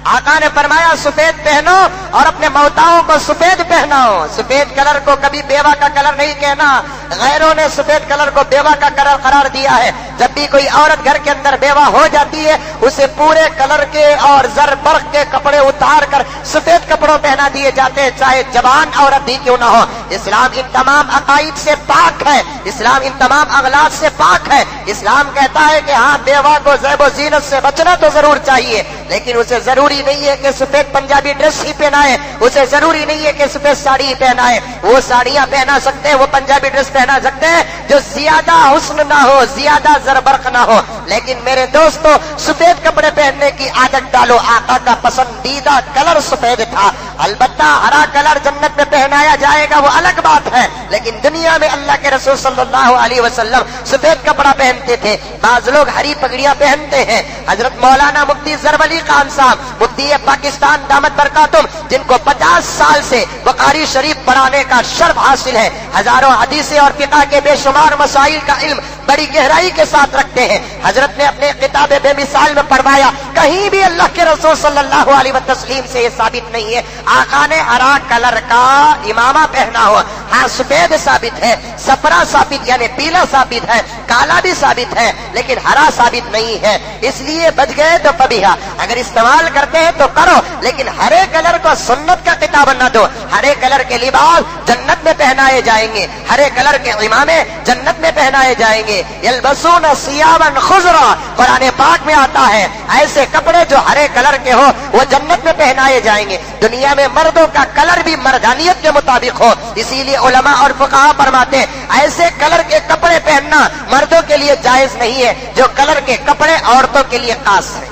آقا نے فرمایا سفید پہنو اور اپنے موتاؤں کو سفید پہناؤ. سفید کلر کو کبھی بیوہ کا کلر نہیں کہنا. غیروں نے سفید کلر کو بیوہ کا کلر قرار دیا ہے. جب بھی کوئی عورت گھر کے اندر بیوہ ہو جاتی ہے اسے پورے کلر کے اور زر برق کے کپڑے اتار کر سفید کپڑوں پہنا دیے جاتے ہیں، چاہے جوان عورت بھی کیوں نہ ہو. اسلام ان تمام عقائد سے پاک ہے، اسلام ان تمام اغلاط سے پاک ہے. اسلام کہتا ہے کہ ہاں بیوہ کو زیب و زینت سے بچنا تو ضرور چاہیے، لیکن اسے ضروری نہیں ہے کہ سفید پنجابی ڈریس ہی پہنائے، اسے ضروری نہیں ہے کہ سفید ساڑی ہی پہنائے. وہ ساڑیاں پہنا سکتے ہیں، وہ پنجابی ڈریس پہنا سکتے ہیں جو زیادہ حسن نہ ہو، زیادہ زربرق نہ ہو. لیکن میرے دوستو سفید کپڑے پہننے کی عادت ڈالو. آقا کا پسندیدہ کلر سفید تھا. البتہ ہرا کلر جنت میں پہنایا جائے گا وہ الگ بات ہے، لیکن دنیا میں اللہ کے رسول صلی اللہ علیہ وسلم سفید کپڑا پہنتے تھے. بعض لوگ ہری پگڑیاں پہنتے ہیں. حضرت مولانا مفتی زرولی خان صاحب مفتی پاکستان دامت برکاتہم، جن کو 50 سال سے بخاری شریف پڑھانے کا شرف حاصل ہے، ہزاروں حدیثیں اور فقہ کے بے شمار مسائل کا علم بڑی گہرائی کے ساتھ رکھتے ہیں. حضرت نے اپنے کتاب بے مثال میں فرمایا کہیں بھی اللہ کے رسول صلی اللہ علیہ وسلم سے یہ ثابت نہیں ہے آقا نے ہرا کلر کا امامہ پہنا ہو. ہاں سفید ثابت ہے، صفرا ثابت یعنی پیلا ثابت ہے، کالا بھی ثابت ہے، لیکن ہرا ثابت نہیں ہے. اس لیے بچ گئے تو فبیہا، اگر استعمال کرتے ہیں تو کرو، لیکن ہرے کلر کو سنت کا خطاب نہ دو. ہرے کلر کے لباس جنت میں پہنائے جائیں گے، ہرے کلر کے امامے جنت میں پہنائے جائیں گے. یلبسون ثیابا خضرا، قرآن پاک میں آتا ہے ایسے کپڑے جو ہرے کلر کے ہو وہ جنت میں پہنائے جائیں گے. دنیا میں مردوں کا کلر بھی مردانیت کے مطابق ہو، اسی لیے علماء اور فقہاء فرماتے ہیں ایسے کلر کے کپڑے پہننا مردوں کے لیے جائز نہیں ہے جو کلر کے کپڑے عورتوں کے لیے خاص ہے.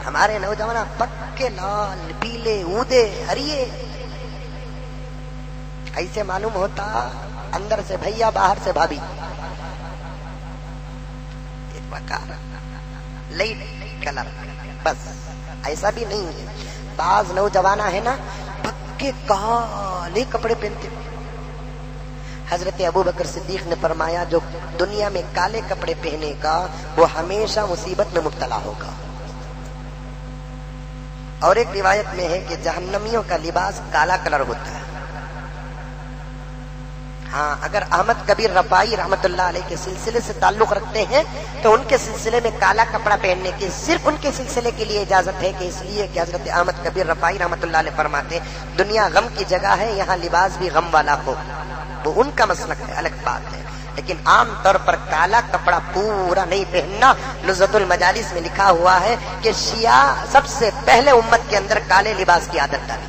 ہمارے نوجوان پکے لال پیلے اودے ہریے، ایسے معلوم ہوتا اندر سے بھیا باہر سے بھابھی. لائٹ کلر بس، ایسا بھی نہیں ہے. بعض نوجوان ہے نا پکے کالے کپڑے پہنتے. حضرت ابوبکر صدیق نے فرمایا جو دنیا میں کالے کپڑے پہنے گا وہ ہمیشہ مصیبت میں مبتلا ہوگا. اور ایک روایت میں ہے کہ جہنمیوں کا لباس کالا کلر ہوتا ہے. ہاں اگر احمد کبیر رفاعی رحمت اللہ علیہ کے سلسلے سے تعلق رکھتے ہیں تو ان کے سلسلے میں کالا کپڑا پہننے کی صرف ان کے سلسلے کے لیے اجازت ہے کہ اس لیے کہ حضرت احمد کبیر رفاعی رحمت اللہ علیہ فرماتے دنیا غم کی جگہ ہے، یہاں لباس بھی غم والا ہو. وہ ان کا مسلک ہے، الگ بات ہے. لیکن عام طور پر کالا کپڑا پورا نہیں پہننا. نزہۃ المجالس میں لکھا ہوا ہے کہ شیعہ سب سے پہلے امت کے اندر کالے لباس کی عادت ڈالی.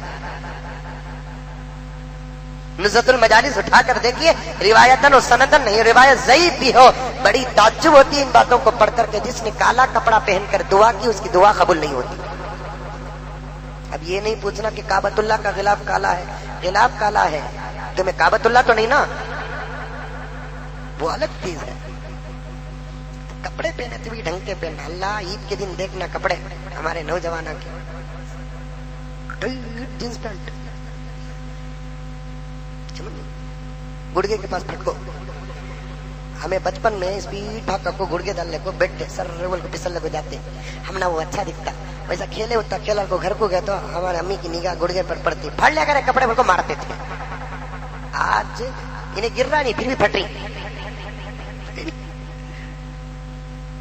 نزہۃ المجالس اٹھا کر دیکھیے، روایتاً و سندن نہیں، روایت ضعیف بھی ہو. بڑی تعجب ہوتی ہے ان باتوں کو پڑھ کر کے جس نے کالا کپڑا پہن کر دعا کی اس کی دعا قبول نہیں ہوتی. اب یہ نہیں پوچھنا کہ کعبۃ اللہ کا غلاف کالا ہے، غلاف کالا ہے تمہیں کعبۃ اللہ تو نہیں نا، وہ الگ چیز ہے. کپڑے پہنے تو بھی ڈھنگ کے پہننا. اللہ عید کے دن دیکھنا کپڑے ہمارے نوجوانوں کے جینس پینٹ گڑگے کے پاس پھٹکو. ہمیں بچپن میں اسپیڈ بھاگ کو گڑگے ڈالنے کو بیٹھتے سر ریول کو پسلنے کو جاتے، ہم نہ وہ اچھا دکھتا. ویسا کھیلے ہوتا کھیلا کو گھر کو گئے تو ہمارے امی کی نگاہ گڑگے پر پڑتی، پھڑ لیا کرے کپڑے کو مارتے تھے. آج انہیں گر رہا نہیں پھر بھی پھٹ رہی.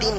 3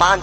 5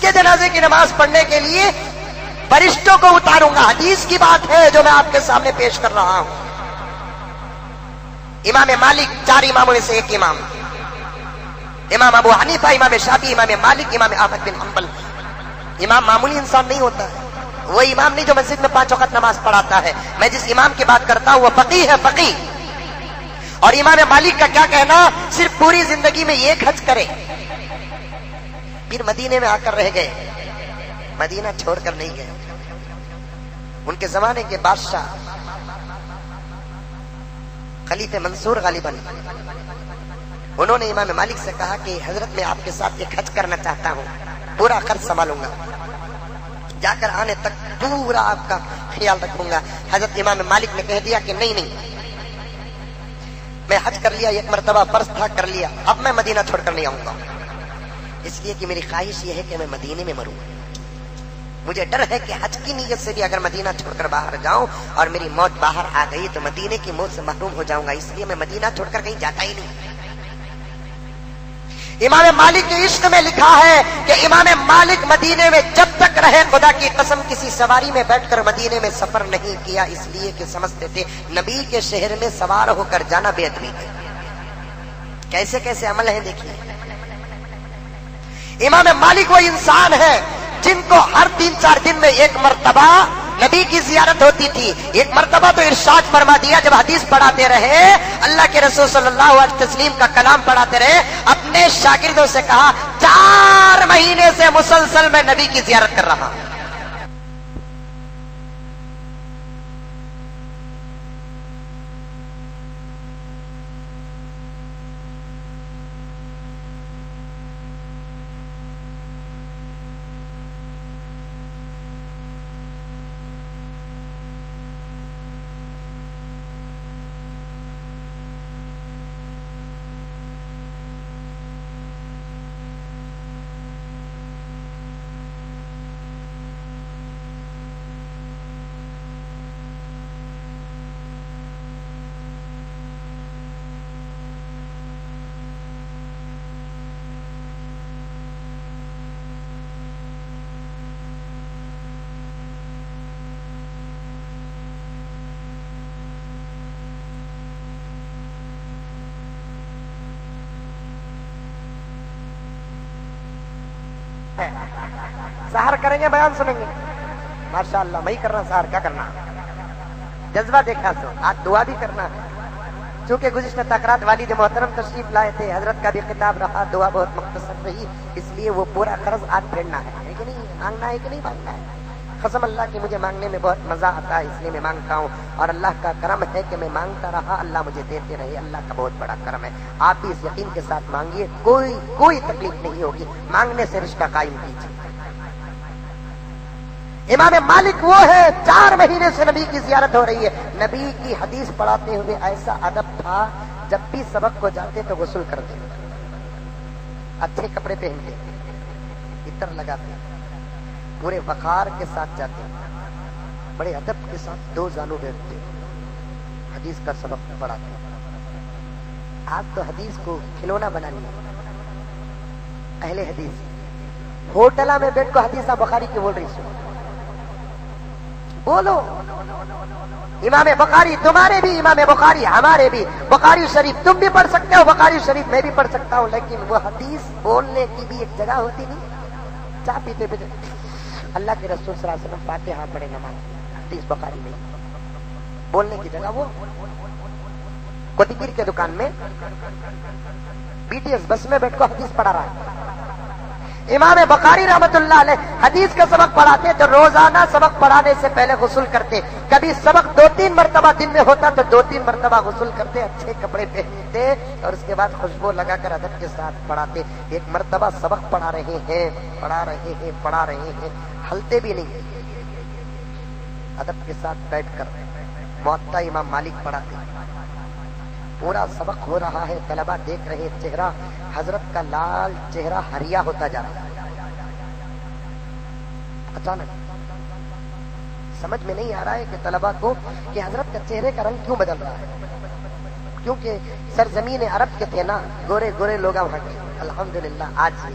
کے جنازے کی نماز پڑھنے کے لیے فرشتوں کو اتاروں گا. حدیث کی بات ہے جو میں آپ کے سامنے پیش کر رہا ہوں. امام مالک 4 اماموں میں سے ایک امام, امام ابو حنیفہ, امام شافعی, امام مالک, امام احمد بن حنبل. امام معمولی انسان نہیں ہوتا ہے, وہ امام نہیں جو مسجد میں 5 وقت نماز پڑھاتا ہے. میں جس امام کی بات کرتا ہوں وہ فقیہ ہے, فقیہ. اور امام مالک کا کیا کہنا, صرف پوری زندگی میں ایک حج کرے, پھر مدینے میں آ کر رہ گئے, مدینہ چھوڑ کر نہیں گئے. ان کے زمانے کے بادشاہ خلیفہ منصور غالباً, انہوں نے امام مالک سے کہا کہ حضرت میں آپ کے ساتھ ایک حج کرنا چاہتا ہوں, پورا خرچ سنبھالوں گا, جا کر آنے تک پورا آپ کا خیال رکھوں گا. حضرت امام مالک نے کہہ دیا کہ نہیں, میں حج کر لیا, ایک مرتبہ فرض تھا, کر لیا, اب میں مدینہ چھوڑ کر نہیں آؤں گا, اس لیے کہ میری خواہش یہ ہے کہ میں مدینے میں مروں. مجھے ڈر ہے کہ حج کی نیت سے بھی اگر مدینہ چھوڑ کر باہر جاؤں اور میری موت باہر آ گئی تو مدینے کی موت سے محروم ہو جاؤں گا, اس لیے میں مدینہ چھوڑ کر کہیں جاتا ہی نہیں. امام مالک کے عشق میں لکھا ہے کہ امام مالک مدینے میں جب تک رہے خدا کی قسم کسی سواری میں بیٹھ کر مدینے میں سفر نہیں کیا, اس لیے کہ سمجھتے تھے نبی کے شہر میں سوار ہو کر جانا بے ادبی ہے. کیسے کیسے عمل ہیں دیکھیے. امام مالک وہ انسان ہے جن کو ہر 3-4 دن میں ایک مرتبہ نبی کی زیارت ہوتی تھی. ایک مرتبہ تو ارشاد فرما دیا, جب حدیث پڑھاتے رہے, اللہ کے رسول صلی اللہ علیہ وسلم کا کلام پڑھاتے رہے, اپنے شاگردوں سے کہا 4 مہینے سے مسلسل میں نبی کی زیارت کر رہا ہوں. سحر کریں گے, بیان سنیں گے, ماشاءاللہ. میں ہی کر رہا سحر, کیا کرنا, جذبہ دیکھا سو. آج دعا بھی کرنا ہے, چونکہ گزشتہ تقرات والد محترم تشریف لائے تھے, حضرت کا بھی خطاب رہا, دعا بہت مختصر رہی, اس لیے وہ پورا قرض آج پھیرنا ہے کہ نہیں, مانگنا ہے کہ نہیں مانگنا ہے. قسم اللہ کی مجھے مانگنے میں بہت مزہ آتا ہے, اس لیے میں مانگتا ہوں, اور اللہ کا کرم ہے کہ میں مانگتا رہا, اللہ مجھے دیتے رہے, اللہ کا بہت بڑا کرم ہے. آپ بھی اس یقین کے ساتھ مانگیے, کوئی تکلیف نہیں ہوگی, مانگنے سے رشتہ قائم کیجیے. امام مالک وہ ہے 4 مہینے سے نبی کی زیارت ہو رہی ہے. نبی کی حدیث پڑھاتے ہوئے ایسا ادب تھا, جب بھی سبق کو جاتے تو غسل کرتے, اچھے کپڑے پہنتے, عطر لگاتے, پورے وقار کے ساتھ جاتے, بڑے ادب کے ساتھ 2 زانو بیٹھتے, حدیث کا سبق پڑھاتے. آج تو حدیث کو کھلونا بنا لیا اہل حدیث. ہوٹل میں بیٹھ کو حدیث بخاری کی بول رہی سو, بولو. امام بخاری تمہارے بھی, امام بخاری ہمارے بھی, بخاری شریف تم بھی پڑھ سکتے ہو, بخاری شریف میں بھی پڑھ سکتا ہوں, لیکن وہ حدیث بولنے کی بھی ایک جگہ ہوتی نہیں. چاہ پیتے پیتے اللہ کے رسول صلی اللہ علیہ وسلم فاتحہ پڑھے نماز, حدیث بخاری میں بولنے کی جگہ. وہ کوتیپیر کے دکان میں BTS بس میں بیٹھ کو حدیث پڑھا رہا ہے. امام بخاری رحمت اللہ علیہ حدیث کا سبق پڑھاتے تو روزانہ سبق پڑھانے سے پہلے غسل کرتے. کبھی سبق 2-3 مرتبہ دن میں ہوتا تو 2-3 مرتبہ غسل کرتے, اچھے کپڑے پہنتے, اور اس کے بعد خوشبو لگا کر ادب کے ساتھ پڑھاتے. ایک مرتبہ سبق پڑھا رہے ہیں, ہلتے بھی نہیں, ادب کے ساتھ بیٹھ کر موطا امام مالک پڑھاتے. پورا سبق ہو رہا ہے, طلبہ دیکھ رہے, چہرہ حضرت کا لال چہرہ ہریا ہوتا جا رہا ہے. اچانک سمجھ میں نہیں آ رہا ہے کہ طلبہ کو کہ حضرت کا چہرے کا رنگ کیوں بدل رہا ہے, کیونکہ سرزمین عرب کے تھے نا, گورے گورے لوگ وہاں کے. الحمدللہ آج بھی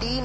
3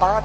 5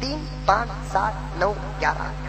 3, 5, 7, 9, 11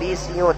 20,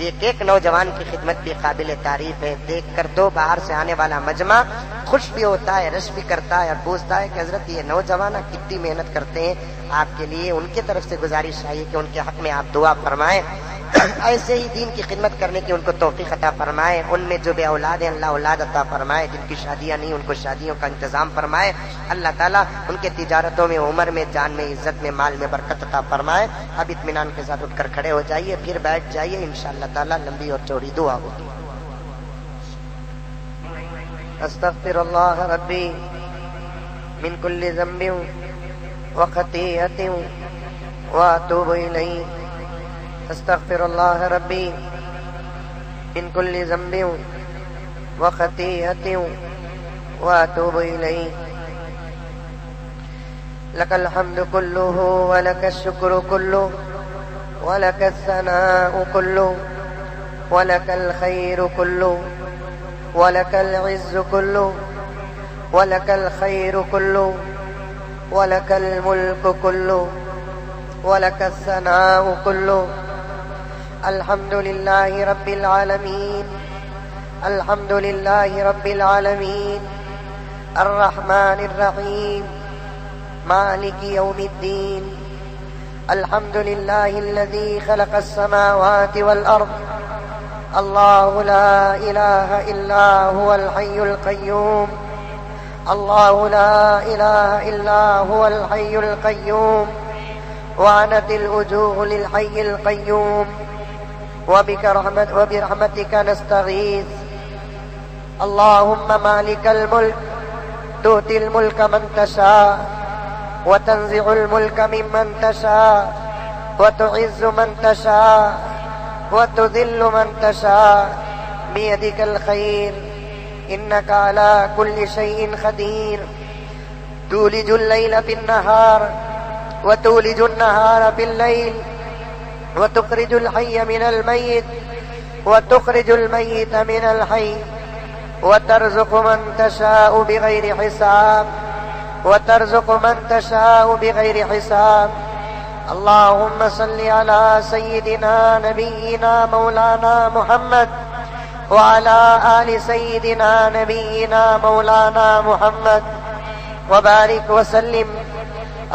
ایک ایک نوجوان کی خدمت بھی قابل تعریف ہے. دیکھ کر تو باہر سے آنے والا مجمع خوش بھی ہوتا ہے, رش بھی کرتا ہے اور پوچھتا ہے کہ حضرت یہ نوجوان کتنی محنت کرتے ہیں آپ کے لیے. ان کی طرف سے گزارش آئی کہ ان کے حق میں آپ دعا فرمائیں, ایسے ہی دین کی خدمت کرنے کی ان کو توفیق عطا فرمائے. ان میں جو بے اولاد ہیں اللہ اولاد عطا فرمائے, جن کی شادیاں نہیں ان کو شادیوں کا انتظام فرمائے. اللہ تعالیٰ ان کے تجارتوں میں, عمر میں, جان میں, عزت میں, مال میں برکت عطا فرمائے. اب اطمینان کے ساتھ اٹھ کر کھڑے ہو جائیے, پھر بیٹھ جائیے, انشاءاللہ تعالیٰ لمبی اور چوڑی دعا ہوگی. استغفر اللہ ربی من کل ذنب وخطیئۃ واتوب الیہ. استغفر اللہ ربی من کل ذنب وخطیئۃ واتوب الیہ. لک الحمد کلہ ولک الشکر کلہ ولک الثناء کلہ ولک الخیر کلہ ولک العز کلہ ولک الخیر کلہ ولک الملک کلہ ولک الثناء کلہ. الحمد للہ رب العالمین الحمد للہ رب العالمین الرحمن الرحیم مالک یوم الدین. الحمد للہ الذی خلق السماوات والارض. اللہ لا الہ الا هو الحی القیوم. اللہ لا الہ الا هو الحی القیوم. وعنت الوجوه للحي القيوم وبرحمتك نستغيث. اللهم مالك الملك تؤتي الملك من تشاء وتنزع الملك ممن تشاء وتعز من تشاء وتذل من تشاء بيدك الخير إنك على كل شيء قدير. تولج الليل في النهار وتولج النهار في الليل وتخرج الحي من الميت وتخرج الميت من الحي وترزق من تشاء بغير حساب وترزق من تشاء بغير حساب. اللهم صل على سيدنا نبينا مولانا محمد وعلى آل سيدنا نبينا مولانا محمد وبارك وسلم.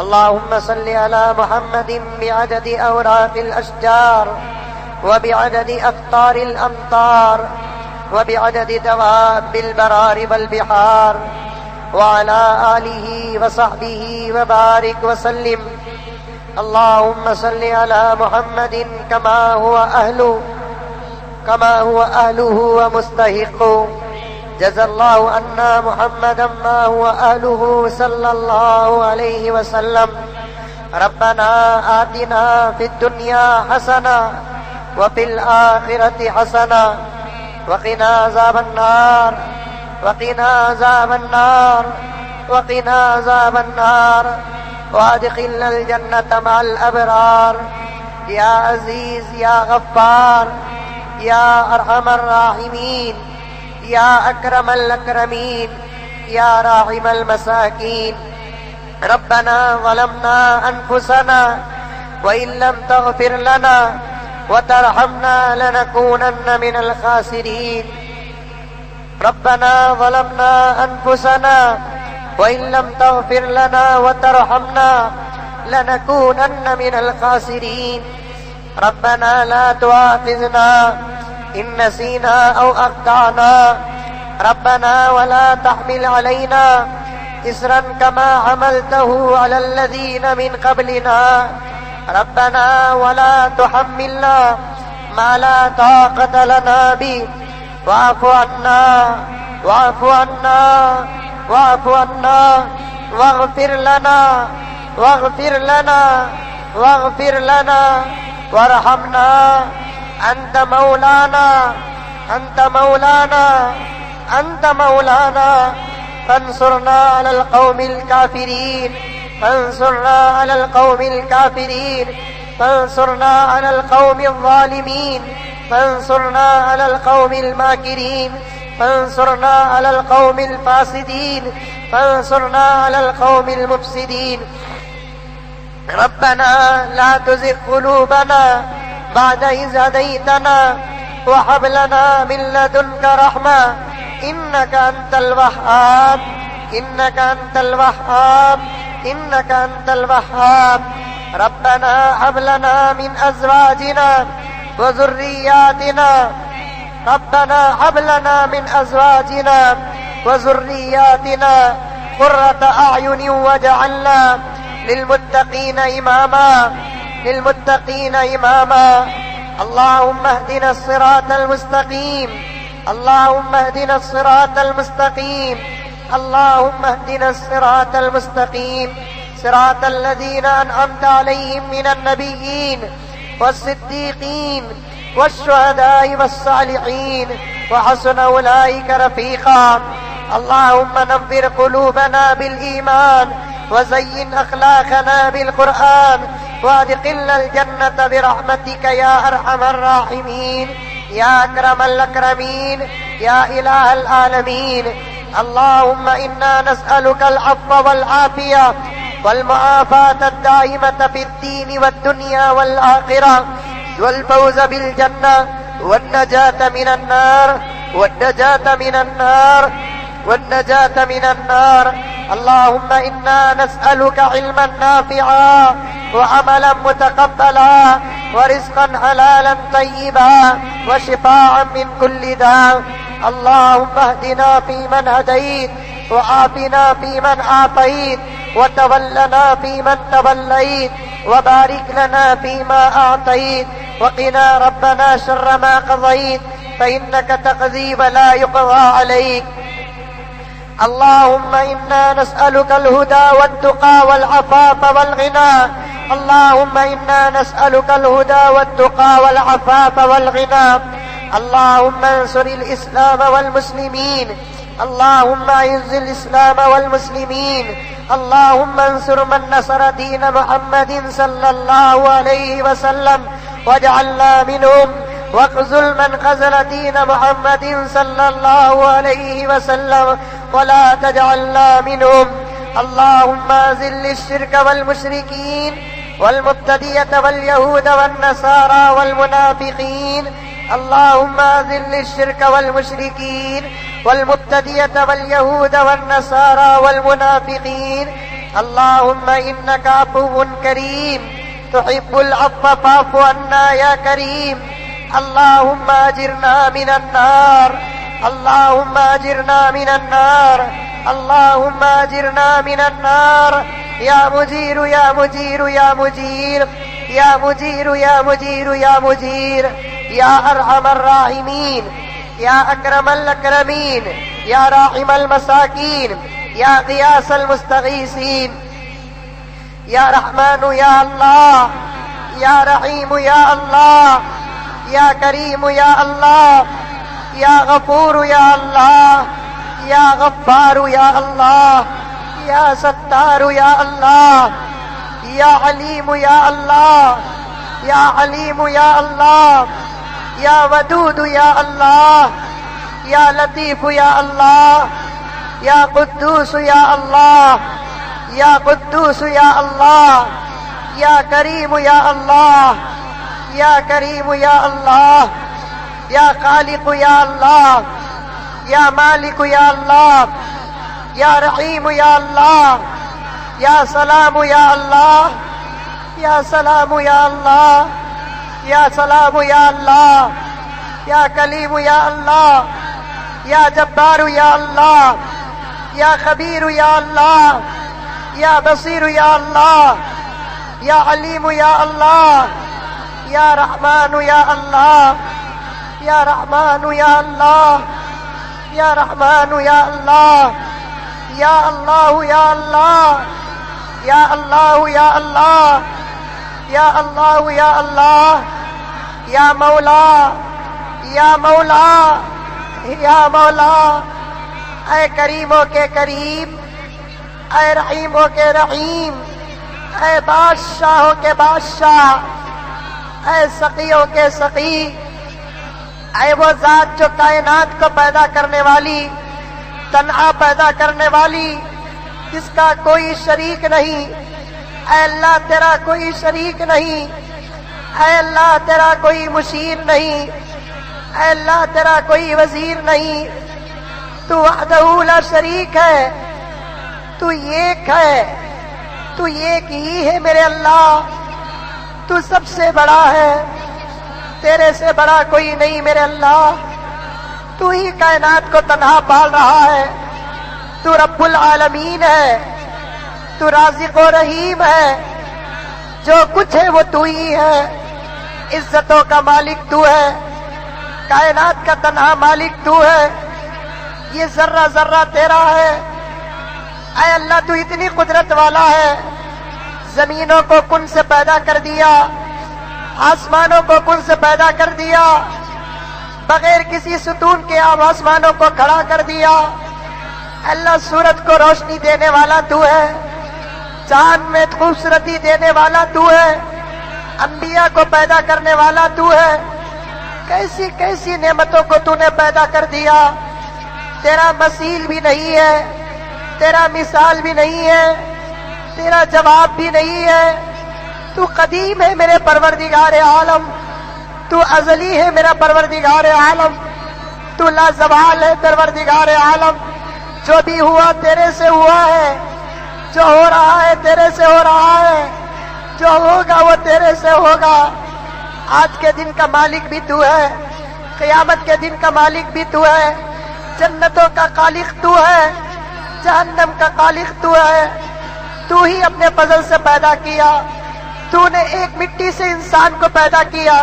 اللهم صل على محمد بعدد أوراق الأشجار وبعدد أقطار الأمطار وبعدد دواب البرار والبحار وعلى آله وصحبه وبارك وسلم. اللهم صل على محمد كما هو أهله ومستحق. جزا الله عنا محمدا ما هو أهله صلى الله عليه وسلم. ربنا آتنا في الدنيا حسنة وفي الآخرة حسنة وقنا عذاب النار وقنا عذاب النار وقنا عذاب النار وادخلنا الجنة مع الأبرار. يا عزيز يا غفار يا أرحم الراحمين يا أكرم الأكرمين يا راحم المساكين. ربنا ظلمنا أنفسنا وإن لم تغفر لنا وترحمنا لنكونن من الخاسرين. ربنا ظلمنا أنفسنا وإن لم تغفر لنا وترحمنا لنكونن من الخاسرين. ربنا لا تؤاخذنا إن نسينا أو أخطأنا. ربنا ولا تحمل علينا إصرا كما حملته على الذين من قبلنا. ربنا ولا تحملنا ما لا طاقة لنا به واعف عنا واعف عنا واعف عنا واغفر لنا واغفر لنا واغفر لنا وارحمنا. أنت مولانا أنت مولانا أنت مولانا فانصرنا على القوم الكافرين فانصرنا على القوم الكافرين فانصرنا على القوم الظالمين فانصرنا على القوم الماكرين فانصرنا على القوم الفاسدين فانصرنا على القوم المفسدين. ربنا لا تزغ قلوبنا بعد إذ هديتنا وهب لنا من لدنك رحمة إنك أنت الوهاب إنك أنت الوهاب إنك أنت الوهاب. ربنا هب لنا من أزواجنا وذرياتنا ربنا هب لنا من أزواجنا وذرياتنا قرة أعين واجعلنا للمتقين إماما. اللهم اهدنا الصراط المستقيم اللهم اهدنا الصراط المستقيم اللهم اهدنا الصراط المستقيم صراط الذين أنعمت عليهم من النبيين والصديقين والشهداء والصالحين وحسن أولئك رفيقا. اللهم نور قلوبنا بالإيمان وزين أخلاقنا بالقرآن وادخلنا الجنة برحمتك يا أرحم الراحمين يا أكرم الأكرمين يا إله العالمين. اللهم إنا نسألك العفو والعافية والمعافاة الدائمة في الدين والدنيا والآخرة والفوز بالجنة والنجاة من النار. اللهم إنا نسألك علما نافعا وعملا متقبلا ورزقا حلالا طيبا وشفاعا من كل داء. اللهم اهدنا فيمن هديت وعافنا فيمن عافيت وتولنا فيمن توليت وبارك لنا فيما أعطيت وقنا ربنا شر ما قضيت فإنك تقضي ولا يقضى عليك. اللهم إنا نسألك الهدى والتقى والعفاف والغنى اللهم إنا نسألك الهدى والتقى والعفاف والغنى. اللهم انصر الإسلام والمسلمين اللهم أعز الإسلام والمسلمين. اللهم انصر من نصر دين محمد صلى الله عليه وسلم واجعلنا منهم واخذل من خذل دين محمد صلى الله عليه وسلم ولا تجعلنا منهم. اللهم أذل الشرك والمشركين والمبتدية واليهود والنصارى والمنافقين. اللهم أذل الشرك والمشركين والمبتدية واليهود والنصارى والمنافقين. اللهم إنك عفو كريم تحب العفو فاعف عنا يا كريم. اللهم أجرنا من النار اللهم أجرنا من النار اللهم أجرنا من النار. يا مجير يا مجير يا مجير يا مجير يا مجير يا مجير يا أرحم الراحمين يا أكرم الأكرمين يا راحم المساكين يا غياث المستغيثين. يا رحمن يا الله يا رحيم يا الله يا كريم يا الله يا غفور يا الله يا غفار يا الله يا ستار يا الله يا عليم يا الله يا عليم يا الله يا ودود يا الله يا لطيف يا الله يا قدوس يا الله يا قدوس يا الله يا كريم يا الله يا كريم يا الله يا خالق يا الله يا مالك يا الله يا رحيم يا الله يا سلام يا الله يا سلام يا الله يا سلام يا الله يا كليم يا الله يا جبار يا الله يا خبير يا الله يا بصير يا الله يا عليم يا الله يا رحمن يا الله يا رحمن يا الله يا رحمن يا الله يا الله يا الله يا الله يا الله يا الله يا الله يا مولا یا مولا یا مولا، اے کریموں کے کریم، اے رحیموں کے رحیم، اے بادشاہوں کے بادشاہ، اے سقیوں کے سقی، اے وہ ذات جو کائنات کو پیدا کرنے والی، تنہا پیدا کرنے والی، جس کا کوئی شریک نہیں، اے اللہ تیرا کوئی شریک نہیں، اے اللہ تیرا کوئی مشیر نہیں، اے اللہ تیرا کوئی وزیر نہیں، تو وحدہ لا شریک ہے، تو ایک ہے، تو ایک ہی ہے میرے اللہ، تو سب سے بڑا ہے، تیرے سے بڑا کوئی نہیں میرے اللہ، تو ہی کائنات کو تنہا پال رہا ہے، تو رب العالمین ہے، تو رازق و رحیم ہے، جو کچھ ہے وہ تو ہی ہے، عزتوں کا مالک تو ہے، کائنات کا تنہا مالک تو ہے، یہ ذرہ ذرہ تیرا ہے، اے اللہ تو اتنی قدرت والا ہے، زمینوں کو کن سے پیدا کر دیا، آسمانوں کو کن سے پیدا کر دیا، بغیر کسی ستون کے آپ آسمانوں کو کھڑا کر دیا، اللہ سورج کو روشنی دینے والا تو ہے، چاند میں خوبصورتی دینے والا تو ہے، انبیاء کو پیدا کرنے والا تو ہے، کیسی کیسی نعمتوں کو تو نے پیدا کر دیا، تیرا مثیل بھی نہیں ہے، تیرا مثال بھی نہیں ہے، تیرا جواب بھی نہیں ہے، تو قدیم ہے میرے پروردگار عالم، تو ازلی ہے میرا پروردگار عالم، تو لازوال ہے پروردگار عالم، جو بھی ہوا تیرے سے ہوا ہے، جو ہو رہا ہے تیرے سے ہو رہا ہے، جو ہوگا وہ تیرے سے ہوگا، آج کے دن کا مالک بھی تو ہے، قیامت کے دن کا مالک بھی تو ہے، جنتوں کا خالق تو ہے، جہنم کا خالق تو ہے، تو ہی اپنے فضل سے پیدا کیا، تو نے ایک مٹی سے انسان کو پیدا کیا،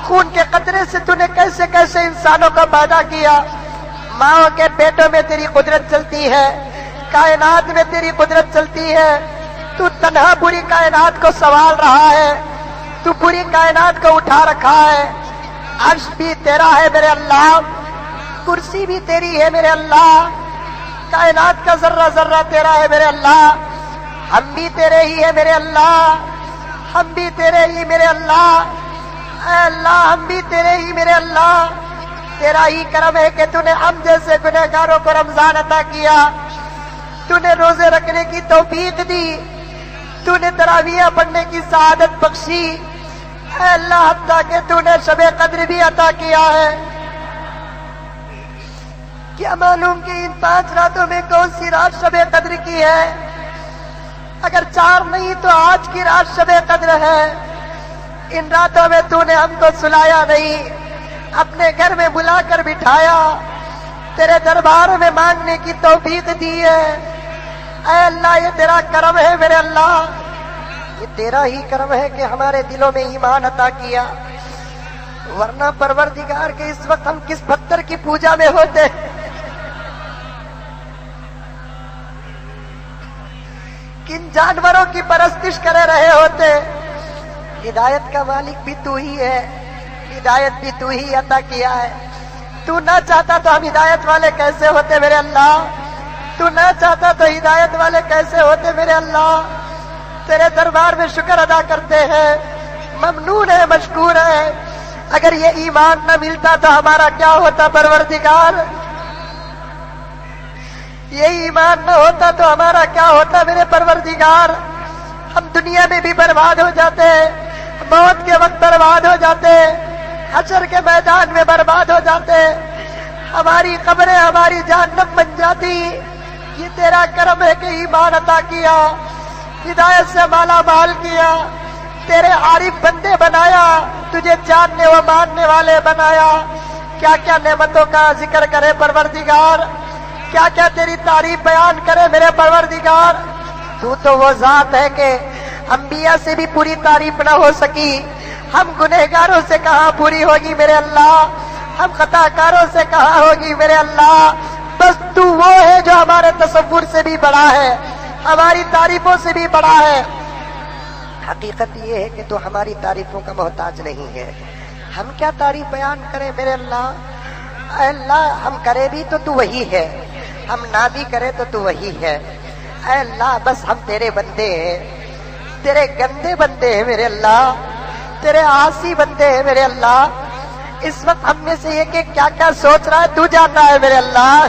خون کے قطرے سے تو نے کیسے کیسے انسانوں کو پیدا کیا، ماں کے پیٹوں میں تیری قدرت چلتی ہے، کائنات میں تیری قدرت چلتی ہے، تو تنہا پوری کائنات کو سنبھال رہا ہے، تو پوری کائنات کو اٹھا رکھا ہے، عرش بھی تیرا ہے میرے اللہ، کرسی بھی تیری ہے میرے اللہ، کائنات کا ذرہ ذرہ تیرا ہے میرے اللہ، ہم بھی تیرے ہی ہے میرے اللہ، ہم بھی تیرے ہی میرے اللہ، اے اللہ ہم بھی تیرے ہی میرے اللہ، تیرا ہی کرم ہے کہ تو نے ہم جیسے گنہگاروں کو رمضان عطا کیا، تو نے روزے رکھنے کی توفیق دی، تو نے تراویح پڑھنے کی سعادت بخشی، اے اللہ حتیٰ کہ تو نے شب قدر بھی عطا کیا ہے، کیا معلوم کہ ان 5 راتوں میں کون سی رات شب قدر کی ہے، اگر 4 نہیں تو آج کی رات شب قدر ہے، ان راتوں میں تو نے ہم کو سلایا نہیں، اپنے گھر میں بلا کر بٹھایا، تیرے دربار میں مانگنے کی توفیق دی ہے، اے اللہ یہ تیرا کرم ہے میرے اللہ، یہ تیرا ہی کرم ہے کہ ہمارے دلوں میں ایمان عطا کیا، ورنہ پروردگار کے اس وقت ہم کس پتھر کی پوجا میں ہوتے، کن جانوروں کی پرستش کرے رہے ہوتے، ہدایت کا مالک بھی تو ہی ہے، ہدایت بھی تو ہی عطا کیا ہے، تو نہ چاہتا تو ہم ہدایت والے کیسے ہوتے میرے اللہ، تو نہ چاہتا تو ہدایت والے کیسے ہوتے میرے اللہ، تیرے دربار میں شکر ادا کرتے ہیں، ممنون ہے مشکور ہے، اگر یہ ایمان نہ ملتا تو ہمارا کیا ہوتا پروردگار، یہ ایمان نہ ہوتا تو ہمارا کیا ہوتا میرے پروردگار، ہم دنیا میں بھی برباد ہو جاتے، موت کے وقت برباد ہو جاتے، حشر کے میدان میں برباد ہو جاتے، ہماری قبریں ہماری جہنم بن جاتی، یہ تیرا کرم ہے کہ ایمان عطا کیا، ہدایت سے مالا مال کیا، تیرے عارف بندے بنایا، تجھے جاننے و ماننے والے بنایا، کیا کیا نعمتوں کا ذکر کرے پروردگار، کیا کیا تیری تعریف بیان کرے میرے پروردگار، تو وہ ذات ہے کہ انبیاء سے بھی پوری تعریف نہ ہو سکی، ہم گنہگاروں سے کہاں پوری ہوگی میرے اللہ، ہم خطا کاروں سے کہاں ہوگی میرے اللہ، بس تو وہ ہے جو ہمارے تصور سے بھی بڑا ہے، ہماری تعریفوں سے بھی بڑا ہے، حقیقت یہ ہے کہ تو ہماری تعریفوں کا محتاج نہیں ہے، ہم کیا تعریف بیان کریں میرے اللہ، اے اللہ ہم کرے بھی تو وہی ہے، ہم نہ بھی کرے تو وہی ہے، اے اللہ بس ہم تیرے بندے ہیں، تیرے گندے بندے ہیں میرے اللہ، تیرے عاصی بندے ہیں میرے اللہ، اس وقت ہم میں سے یہ کہ کیا کیا سوچ رہا ہے تو جانتا ہے میرے اللہ،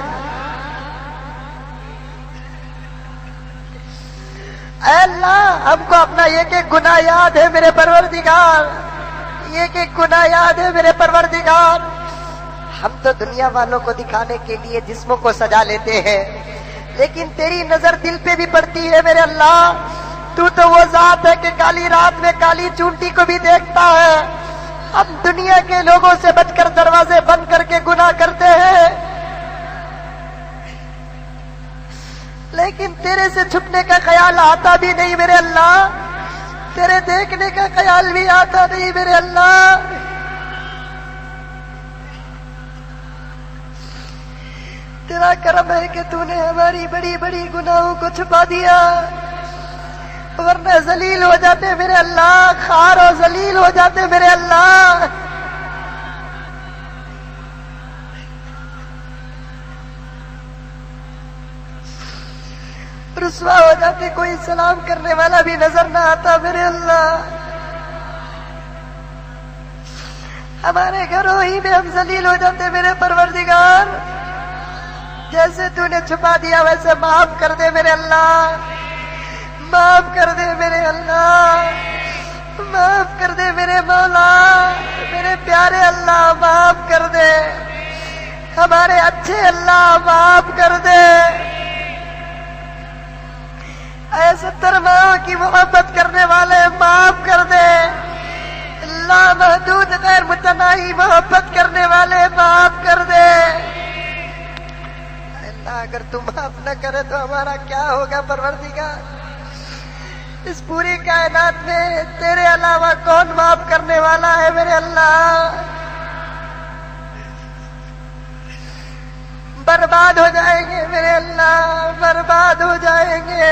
اے اللہ ہم کو اپنا یہ کہ گناہ یاد ہے میرے پروردگار، یہ کہ گناہ یاد ہے میرے پروردگار، ہم تو دنیا والوں کو دکھانے کے لیے جسموں کو سجا لیتے ہیں، لیکن تیری نظر دل پہ بھی پڑتی ہے میرے اللہ۔ تو تو وہ ذات ہے کہ کالی رات میں کالی چونٹی کو بھی دیکھتا ہے۔ ہم دنیا کے لوگوں سے بچ کر دروازے بند کر کے گناہ کرتے ہیں، لیکن تیرے سے چھپنے کا خیال آتا بھی نہیں میرے اللہ، تیرے دیکھنے کا خیال بھی آتا نہیں میرے اللہ۔ تیرا کرم ہے کہ تو نے ہماری بڑی بڑی گناہوں کو چھپا دیا، ورنہ ذلیل ہو جاتے میرے اللہ، خار و ذلیل ہو جاتے میرے اللہ۔ رسوا ہو جاتے، کوئی سلام کرنے والا بھی نظر نہ آتا میرے اللہ۔ ہمارے گھروں ہی میں ہم ذلیل ہو جاتے میرے پروردگار۔ جیسے تو نے چھپا دیا ویسے معاف کر دے میرے اللہ، معاف کر دے میرے اللہ، معاف کر دے میرے مولا، میرے پیارے اللہ معاف کر دے، ہمارے اچھے اللہ معاف کر دے۔ اے 70 ماؤں کی محبت کرنے والے معاف کر دے، اللہ محدود غیر متناہی محبت کرنے والے معاف کر دے۔ اللہ اگر تم معاف نہ کرے تو ہمارا کیا ہوگا پروردگار؟ اس پوری کائنات میں تیرے علاوہ کون معاف کرنے والا ہے میرے اللہ؟ برباد ہو جائیں گے میرے اللہ، برباد ہو جائیں گے۔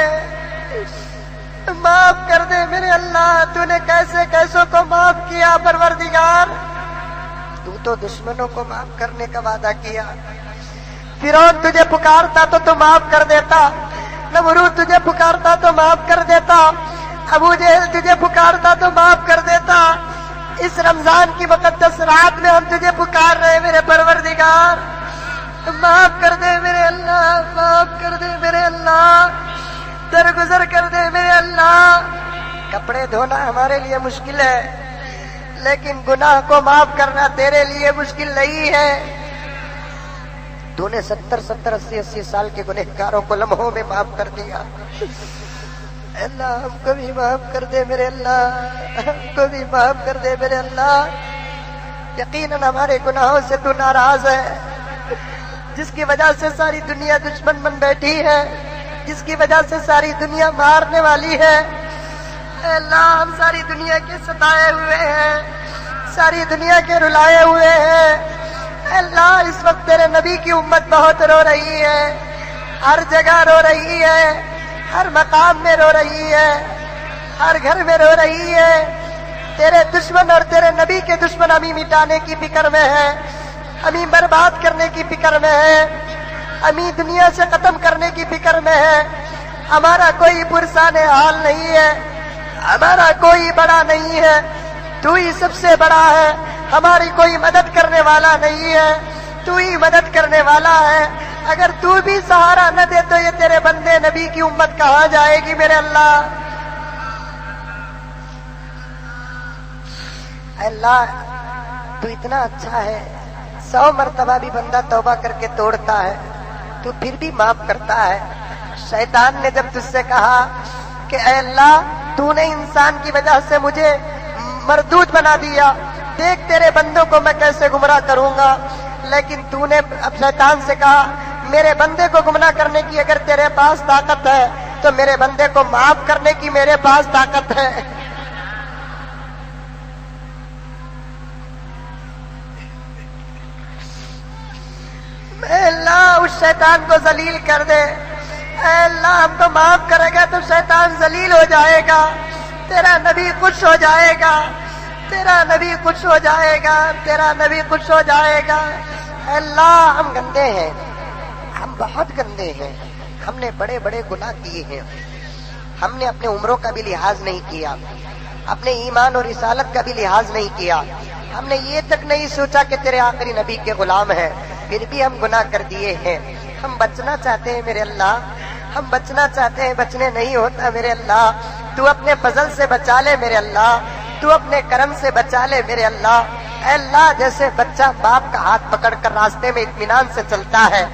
معاف کر دے میرے اللہ، تو نے کیسے کیسوں کو معاف کیا پروردگار؟ تو تو دشمنوں کو معاف کرنے کا وعدہ کیا۔ فرعون تجھے پکارتا تو معاف کر دیتا، نمرود تجھے پکارتا تو معاف کر دیتا، ابو جہل تجھے پکارتا تو معاف کر دیتا۔ اس رمضان کی مقدس رات میں ہم تجھے پکار رہے ہیں میرے پروردگار، معاف کر دے میرے اللہ، معاف کر دے میرے اللہ، درگزر کر دے میرے اللہ۔ کپڑے دھونا ہمارے لیے مشکل ہے، لیکن گناہ کو معاف کرنا تیرے لیے مشکل نہیں ہے۔ تو نے 70 80 سال کے گنہگاروں کو لمحوں میں معاف کر دیا۔ اللہ ہم کو بھی معاف کر دے میرے اللہ، ہم کو بھی معاف کر دے میرے اللہ۔ یقیناً ہمارے گناہوں سے تو ناراض ہے، جس کی وجہ سے ساری دنیا دشمن بن بیٹھی ہے، جس کی وجہ سے ساری دنیا مارنے والی ہے۔ اے اللہ ہم ساری دنیا کے ستائے ہوئے ہیں، ساری دنیا کے رلائے ہوئے ہیں۔ اے اللہ اس وقت تیرے نبی کی امت بہت رو رہی ہے، ہر جگہ رو رہی ہے، ہر مقام میں رو رہی ہے، ہر گھر میں رو رہی ہے۔ تیرے دشمن اور تیرے نبی کے دشمن ہمیں مٹانے کی فکر میں ہے، ہمیں برباد کرنے کی فکر میں ہے، ہمیں دنیا سے ختم کرنے کی فکر میں ہے۔ ہمارا کوئی پرسان حال نہیں ہے، ہمارا کوئی بڑا نہیں ہے، تو ہی سب سے بڑا ہے۔ ہماری کوئی مدد کرنے والا نہیں ہے، تو ہی مدد کرنے والا ہے۔ اگر تو بھی سہارا نہ دے تو یہ تیرے بندے نبی کی امت کہاں جائے گی میرے اللہ؟ اے اللہ تو اتنا اچھا ہے، 100 مرتبہ بھی بندہ توبہ کر کے توڑتا ہے تو پھر بھی معاف کرتا ہے۔ شیطان نے جب تجھ سے کہا کہ اے اللہ تو نے انسان کی وجہ سے مجھے مردود بنا دیا، دیکھ تیرے بندوں کو میں کیسے گمراہ کروں گا، لیکن تو نے اب شیطان سے کہا میرے بندے کو گمراہ کرنے کی اگر تیرے پاس طاقت ہے تو میرے بندے کو معاف کرنے کی میرے پاس طاقت ہے۔ اے اللہ اس شیطان کو ذلیل کر دے، اے اللہ ہم کو معاف کرے گا تو شیطان ذلیل ہو جائے گا، تیرا نبی خوش ہو جائے گا، تیرا نبی خوش ہو جائے گا، تیرا نبی خوش ہو جائے گا۔ اے اللہ ہم گندے ہیں، ہم بہت گندے ہیں، ہم نے بڑے بڑے گناہ کیے ہیں، ہم نے اپنے عمروں کا بھی لحاظ نہیں کیا، اپنے ایمان اور رسالت کا بھی لحاظ نہیں کیا، ہم نے یہ تک نہیں سوچا کہ تیرے آخری نبی کے غلام ہیں، پھر بھی ہم گناہ کر دیے ہیں۔ ہم بچنا چاہتے ہیں میرے اللہ، ہم بچنا چاہتے ہیں، بچنے نہیں ہوتا میرے اللہ۔ تو اپنے فضل سے بچا لے میرے اللہ، تو اپنے کرم سے بچا لے میرے اللہ۔ اے اللہ جیسے بچہ باپ کا ہاتھ پکڑ کر راستے میں اطمینان سے چلتا ہے،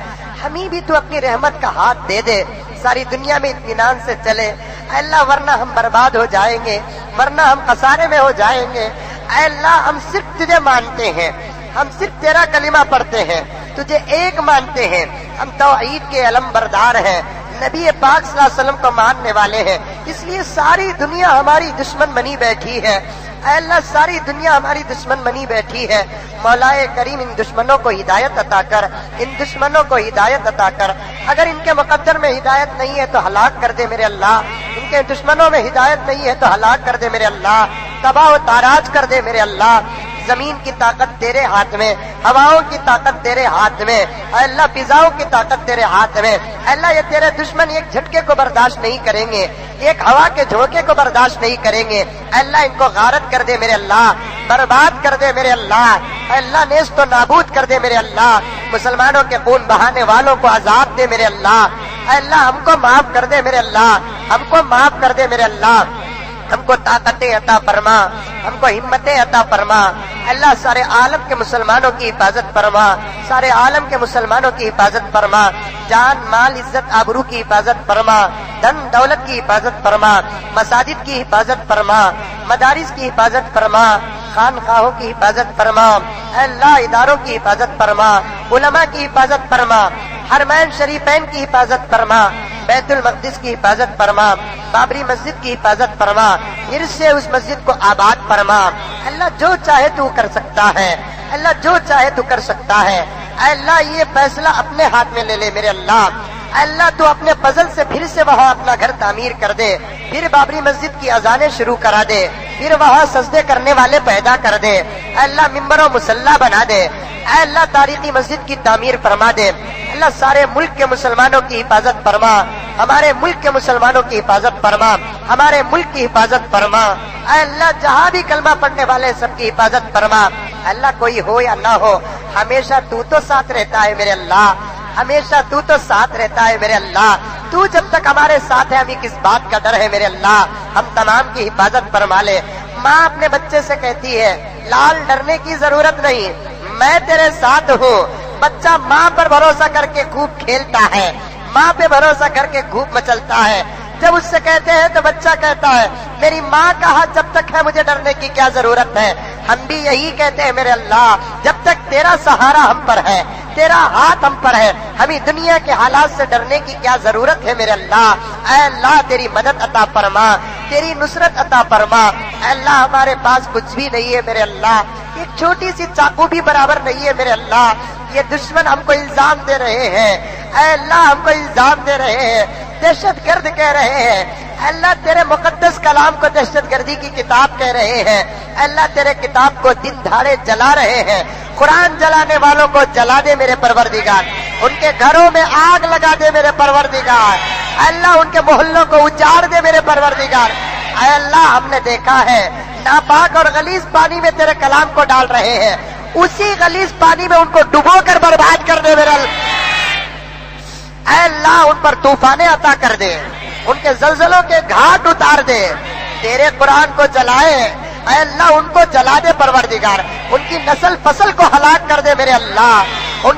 ہمیں بھی تو اپنی رحمت کا ہاتھ دے دے، ساری دنیا میں اطمینان سے چلے۔ اے اللہ ورنہ ہم برباد ہو جائیں گے، ورنہ ہم خسارے میں ہو جائیں گے۔ اے اللہ ہم صرف تجھے مانتے ہیں، ہم صرف تیرا کلمہ پڑھتے ہیں، تجھے ایک مانتے ہیں، ہم توحید کے علم بردار ہیں، نبی پاک صلی اللہ علیہ وسلم کو ماننے والے ہیں، اس لیے ساری دنیا ہماری دشمن بنی بیٹھی ہے۔ اے اللہ ساری دنیا ہماری دشمن بنی بیٹھی ہے، مولا کریم ان دشمنوں کو ہدایت عطا کر، ان دشمنوں کو ہدایت عطا کر، اگر ان کے مقدر میں ہدایت نہیں ہے تو ہلاک کر دے میرے اللہ، ان کے دشمنوں میں ہدایت نہیں ہے تو ہلاک کر دے میرے اللہ، تباہ و تاراج کر دے میرے اللہ۔ زمین کی طاقت تیرے ہاتھ میں، ہواؤں کی طاقت تیرے ہاتھ میں، اے اللہ فضاؤں کی طاقت تیرے ہاتھ میں۔ اے اللہ یہ تیرے دشمن ایک جھٹکے کو برداشت نہیں کریں گے، ایک ہوا کے جھونکے کو برداشت نہیں کریں گے۔ اے اللہ ان کو غارت کر دے میرے اللہ، برباد کر دے میرے اللہ، اے اللہ نیست و نابود کر دے میرے اللہ، مسلمانوں کے خون بہانے والوں کو عذاب دے میرے اللہ۔ اے اللہ ہم کو معاف کر دے میرے اللہ، ہم کو معاف کر دے میرے اللہ، ہم کو طاقتیں عطا فرما، ہم کو ہمتیں عطا فرما۔ اللہ سارے عالم کے مسلمانوں کی حفاظت فرما، سارے عالم کے مسلمانوں کی حفاظت فرما، جان مال عزت آبرو کی حفاظت فرما، دھن دولت کی حفاظت فرما، مساجد کی حفاظت فرما، مدارس کی حفاظت فرما، خانقاہوں کی حفاظت فرما، اے اللہ اداروں کی حفاظت فرما، علماء کی حفاظت فرما، حرمین شریفین کی حفاظت فرما، بیت المقدس کی حفاظت فرما، بابری مسجد کی حفاظت فرما، پھر سے اس مسجد کو آباد فرما۔ اللہ جو چاہے تو کر سکتا ہے، اللہ جو چاہے تو کر سکتا ہے۔ اے اللہ یہ فیصلہ اپنے ہاتھ میں لے لے میرے اللہ، اے اللہ تو اپنے فضل سے پھر سے وہاں اپنا گھر تعمیر کر دے، پھر بابری مسجد کی اذانیں شروع کرا دے، پھر وہاں سجدے کرنے والے پیدا کر دے، اے اللہ ممبر و مصلی بنا دے، اے اللہ تاریخی مسجد کی تعمیر فرما دے۔ اللہ سارے ملک کے مسلمانوں کی حفاظت فرما، ہمارے ملک کے مسلمانوں کی حفاظت فرما، ہمارے ملک کی حفاظت فرما۔ اے اللہ جہاں بھی کلمہ پڑھنے والے سب کی حفاظت فرما۔ اللہ کوئی ہو یا نہ ہو ہمیشہ تو ساتھ رہتا ہے میرے اللہ، ہمیشہ تو ساتھ رہتا ہے میرے اللہ۔ تو جب تک ہمارے ساتھ ہے ہمیں کس بات کا ڈر ہے میرے اللہ، ہم تمام کی حفاظت فرما لے۔ ماں اپنے بچے سے کہتی ہے لال ڈرنے کی ضرورت نہیں، میں تیرے ساتھ ہوں۔ بچہ ماں پر بھروسہ کر کے خوب کھیلتا ہے، ماں پہ بھروسہ کر کے خوب مچلتا ہے۔ جب اس سے کہتے ہیں تو بچہ کہتا ہے میری ماں کا ہاتھ جب تک ہے مجھے ڈرنے کی کیا ضرورت ہے۔ ہم بھی یہی کہتے ہیں میرے اللہ جب تک تیرا سہارا ہم پر ہے، تیرا ہاتھ ہم پر ہے، ہمیں دنیا کے حالات سے ڈرنے کی کیا ضرورت ہے میرے اللہ۔ اے اللہ تیری مدد عطا فرما، تیری نصرت عطا فرما۔ اے اللہ ہمارے پاس کچھ بھی نہیں ہے میرے اللہ، ایک چھوٹی سی چاقو بھی برابر نہیں ہے میرے اللہ۔ یہ دشمن ہم کو الزام دے رہے ہیں، اے اللہ ہم کو الزام دے رہے ہیں، دہشت گرد کہہ رہے ہیں۔ اللہ تیرے مقدس کلام کو دہشت گردی کی کتاب کہہ رہے ہیں، اللہ تیرے کتاب کو دن دہاڑے جلا رہے ہیں۔ قرآن جلانے والوں کو جلا دے میرے پروردگار، ان کے گھروں میں آگ لگا دے میرے پروردگار، اللہ ان کے محلوں کو اجاڑ دے میرے پروردگار۔ اے اللہ ہم نے دیکھا ہے ناپاک اور غلیظ پانی میں تیرے کلام کو ڈال رہے ہیں، اسی غلیظ پانی میں ان کو ڈبو کر برباد کر دے میرے اللہ۔ اے اللہ ان پر طوفانیں عطا کر دے، ان کے زلزلوں کے گھاٹ اتار دے، تیرے قرآن کو جلائے، اے اللہ ان کو جلا دے پروردگار، ان کی نسل فصل کو ہلاک کر دے میرے اللہ، ان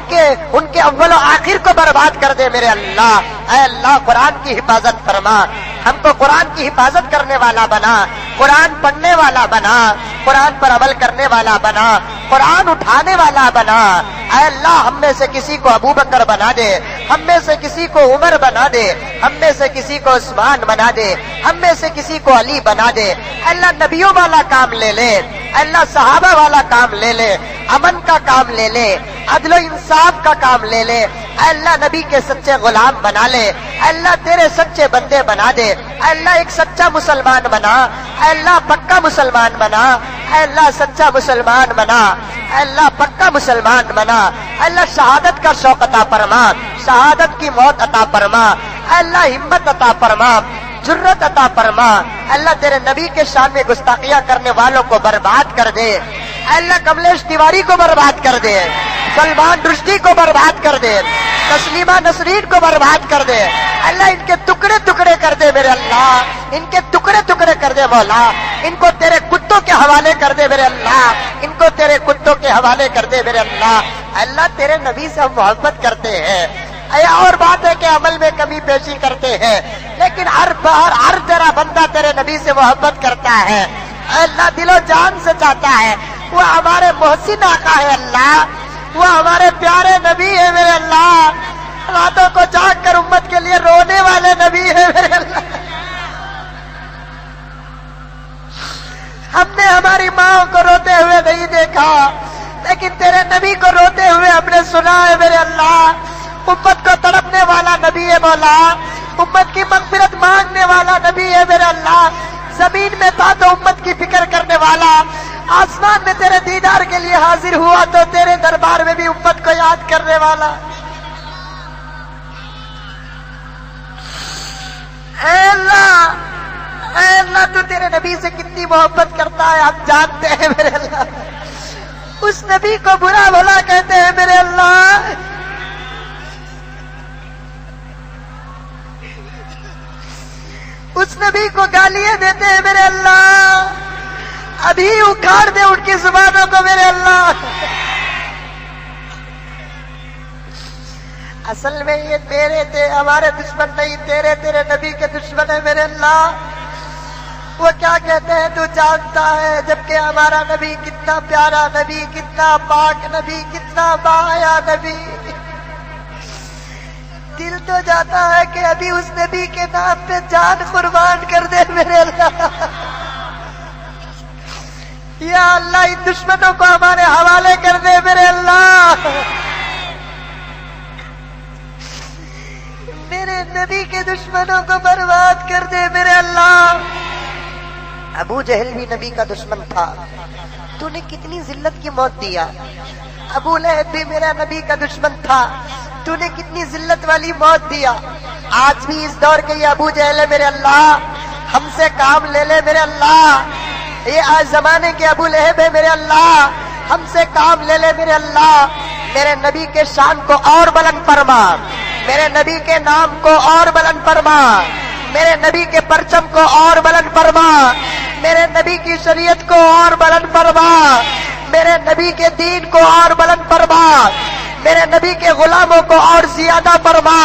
کے اول و آخر کو برباد کر دے میرے اللہ۔ اے اللہ قرآن کی حفاظت فرما، ہم کو قرآن کی حفاظت کرنے والا بنا، قرآن پڑھنے والا بنا، قرآن پر عمل کرنے والا بنا، قرآن اٹھانے والا بنا۔ اے اللہ ہم میں سے کسی کو ابو بکر بنا دے، ہم میں سے کسی کو عمر بنا دے، ہم میں سے کسی کو عثمان بنا دے، ہم میں سے کسی کو علی بنا دے۔ اللہ نبیوں والا کام لے لے، اللہ صحابہ والا کام لے لے، امن کا کام لے لے، عدل و انصاف کا کام لے لے۔ اے اللہ نبی کے سچے غلام بنا لے، اے اللہ تیرے سچے بندے بنا دے، اے اللہ ایک سچا مسلمان بنا، اے اللہ پکا مسلمان بنا، اے اللہ سچا مسلمان بنا، اے اللہ پکا مسلمان بنا۔ اے اللہ شہادت کا شوق عطا فرما، شہادت کی موت عطا فرما، اے اللہ ہمت عطا فرما، جرت عطا فرما۔ اللہ تیرے نبی کے شان میں گستاخیاں کرنے والوں کو برباد کر دے، اللہ کملیش تیواری کو برباد کر دے، سلمان رشدی کو برباد کر دے، تسلیمہ نسرین کو برباد کر دے، اللہ ان کے ٹکڑے ٹکڑے کر دے میرے اللہ، ان کے ٹکڑے ٹکڑے کر دے مولا، ان کو تیرے کتوں کے حوالے کر دے میرے اللہ، ان کو تیرے کتوں کے حوالے کر دے میرے اللہ۔ اللہ تیرے نبی سے ہم محبت کرتے ہیں، اور بات ہے کہ عمل میں کمی بیشی کرتے ہیں، لیکن ہر بار ہر تیرا بندہ تیرے نبی سے محبت کرتا ہے۔ اللہ دل و جان سے چاہتا ہے، وہ ہمارے محسن آقا ہے اللہ، وہ ہمارے پیارے نبی ہے میرے اللہ، راتوں کو جاگ کر امت کے لیے رونے والے نبی ہے میرے اللہ۔ ہم نے ہماری ماں کو روتے ہوئے نہیں دیکھا، لیکن تیرے نبی کو روتے ہوئے ہم نے سنا ہے میرے اللہ۔ امت کو تڑپنے والا نبی ہے مولا، امت کی مغفرت مانگنے والا نبی ہے میرے اللہ۔ زمین میں تھا تو امت کی فکر کرنے والا، آسمان میں تیرے دیدار کے لیے حاضر ہوا تو تیرے دربار میں بھی امت کو یاد کرنے والا۔ اے اللہ تو تیرے نبی سے کتنی محبت کرتا ہے ہم جانتے ہیں میرے اللہ۔ اس نبی کو برا بھلا کہتے ہیں میرے اللہ، اس نبی کو گالیاں دیتے ہیں میرے اللہ، ابھی اکھاڑ دے ان کی زبانوں کو میرے اللہ۔ اصل میں یہ تیرے تھے، ہمارے دشمن نہیں، تیرے نبی کے دشمن ہے میرے اللہ۔ وہ کیا کہتے ہیں تو جانتا ہے، جبکہ ہمارا نبی کتنا پیارا نبی، کتنا پاک نبی، کتنا باحیا نبی۔ دل تو جاتا ہے کہ ابھی اس نبی کے نام پہ جان قربان کر دے میرے اللہ۔ یا اللہ ان دشمنوں کو ہمارے حوالے کر دے میرے اللہ، میرے نبی کے دشمنوں کو برباد کر دے میرے اللہ۔ ابو جہل بھی نبی کا دشمن تھا، تو نے کتنی ذلت کی موت دیا۔ ابو لہب بھی میرا نبی کا دشمن تھا، تو نے کتنی ذلت والی موت دیا۔ آج بھی اس دور کے یہ ابو جہل ہے میرے اللہ، ہم سے کام لے لے میرے اللہ۔ یہ آج زمانے کے ابو لہب ہے میرے اللہ، ہم سے کام لے لے میرے اللہ۔ میرے نبی کے شان کو اور بلند فرما، میرے نبی کے نام کو اور بلند فرما، میرے نبی کے پرچم کو اور بلند فرما، میرے نبی کی شریعت کو اور بلند فرما، میرے نبی کے دین کو اور بلند فرما، میرے نبی کے غلاموں کو اور زیادہ فرما،